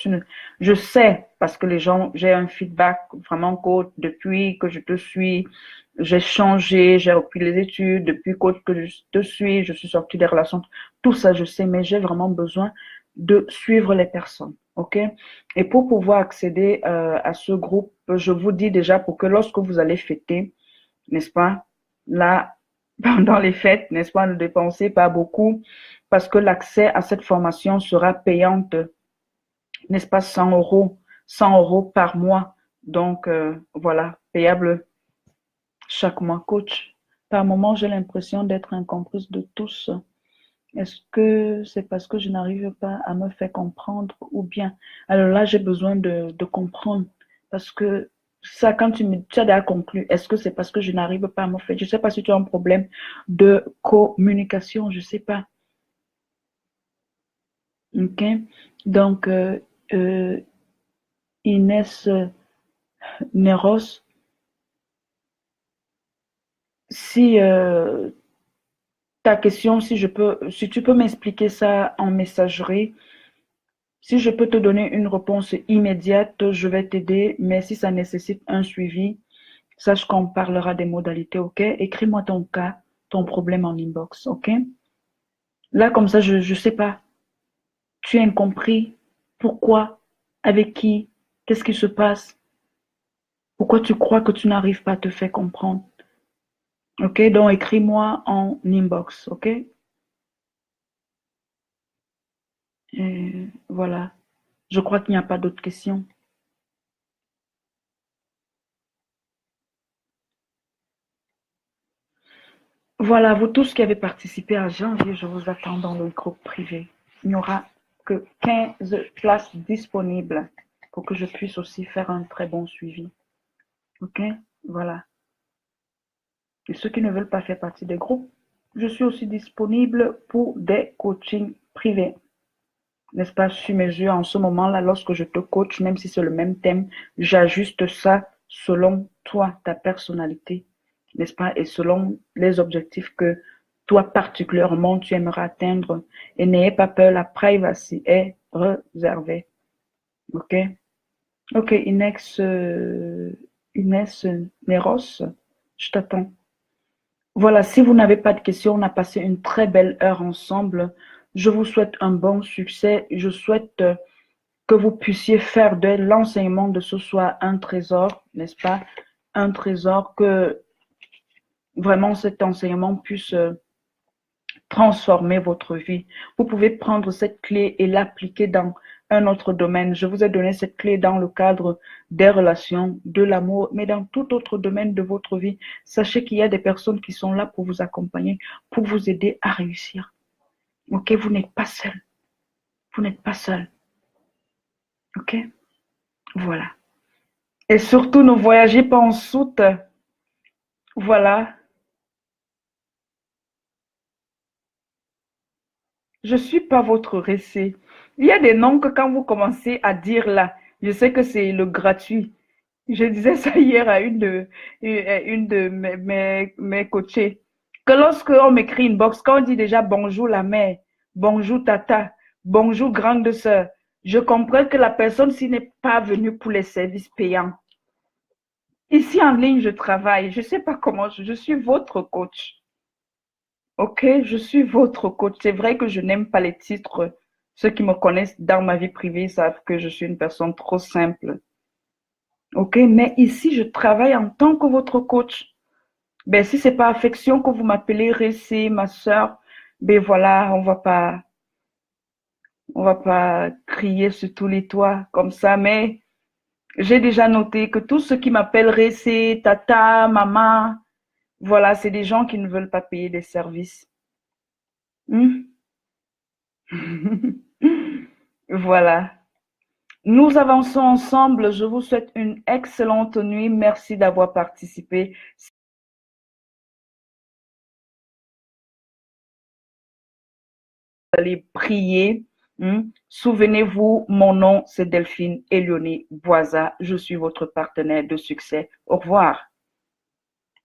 Je sais parce que les gens, j'ai un feedback vraiment que depuis que je te suis, j'ai changé, j'ai repris les études, depuis que je te suis, je suis sortie des relations. Tout ça, je sais, mais j'ai vraiment besoin de suivre les personnes. OK? Et pour pouvoir accéder à ce groupe, je vous dis déjà pour que lorsque vous allez fêter, n'est-ce pas? Là, pendant les fêtes, n'est-ce pas, ne dépensez pas beaucoup parce que l'accès à cette formation sera payante, n'est-ce pas, 100 euros, 100 euros par mois. Donc, voilà, payable chaque mois. Coach, par moment, j'ai l'impression d'être incomprise de tous. Est-ce que c'est parce que je n'arrive pas à me faire comprendre ou bien? Alors là, j'ai besoin de comprendre parce que ça, quand tu as déjà conclu, est-ce que c'est parce que je n'arrive pas à me faire? Je ne sais pas si tu as un problème de communication, je ne sais pas. OK? Donc, euh, Inès Neros, si ta question, si tu peux m'expliquer ça en messagerie, si je peux te donner une réponse immédiate, je vais t'aider, mais si ça nécessite un suivi, sache qu'on parlera des modalités, ok? Écris-moi ton cas, ton problème en inbox, ok? Là, comme ça, je ne sais pas. Tu es incompris. Pourquoi? Avec qui? Qu'est-ce qui se passe? Pourquoi tu crois que tu n'arrives pas à te faire comprendre? Ok? Donc, écris-moi en inbox, ok? Et voilà. Je crois qu'il n'y a pas d'autres questions. Voilà, vous tous qui avez participé à janvier, je vous attends dans le groupe privé. Il n'y aura que 15 places disponibles pour que je puisse aussi faire un très bon suivi. OK? Voilà. Et ceux qui ne veulent pas faire partie des groupes, je suis aussi disponible pour des coachings privés. N'est-ce pas, sur mesure en ce moment-là, lorsque je te coach, même si c'est le même thème, j'ajuste ça selon toi, ta personnalité, n'est-ce pas, et selon les objectifs que toi particulièrement tu aimerais atteindre. Et n'ayez pas peur, la privacy est réservée. OK? OK, Inès Neros, je t'attends. Voilà, si vous n'avez pas de questions, on a passé une très belle heure ensemble. Je vous souhaite un bon succès. Je souhaite que vous puissiez faire de l'enseignement de ce soir un trésor, n'est-ce pas? Un trésor, que vraiment cet enseignement puisse transformer votre vie. Vous pouvez prendre cette clé et l'appliquer dans un autre domaine. Je vous ai donné cette clé dans le cadre des relations, de l'amour, mais dans tout autre domaine de votre vie. Sachez qu'il y a des personnes qui sont là pour vous accompagner, pour vous aider à réussir. OK? Vous n'êtes pas seul. Vous n'êtes pas seul. OK? Voilà. Et surtout, ne voyagez pas en soute. Voilà. Je ne suis pas votre récit. Il y a des noms que quand vous commencez à dire là, je sais que c'est le gratuit. Je disais ça hier à une de mes coachées. Que lorsque on m'écrit une box, quand on dit déjà bonjour la mère, bonjour tata, bonjour grande sœur, je comprends que la personne s'y n'est pas venue pour les services payants. Ici en ligne, je travaille. Je ne sais pas comment, je suis votre coach. Ok, je suis votre coach. C'est vrai que je n'aime pas les titres. Ceux qui me connaissent dans ma vie privée savent que je suis une personne trop simple. Ok, mais ici, je travaille en tant que votre coach. Ben, si c'est pas affection que vous m'appelez Récé, ma soeur, ben voilà, on va pas crier sur tous les toits comme ça, mais j'ai déjà noté que tous ceux qui m'appellent Récé, Tata, Maman, voilà, c'est des gens qui ne veulent pas payer des services. Hmm? Voilà. Nous avançons ensemble. Je vous souhaite une excellente nuit. Merci d'avoir participé. Vous allez prier. Souvenez-vous, mon nom, c'est Delphine Elioné Boisa. Je suis votre partenaire de succès. Au revoir.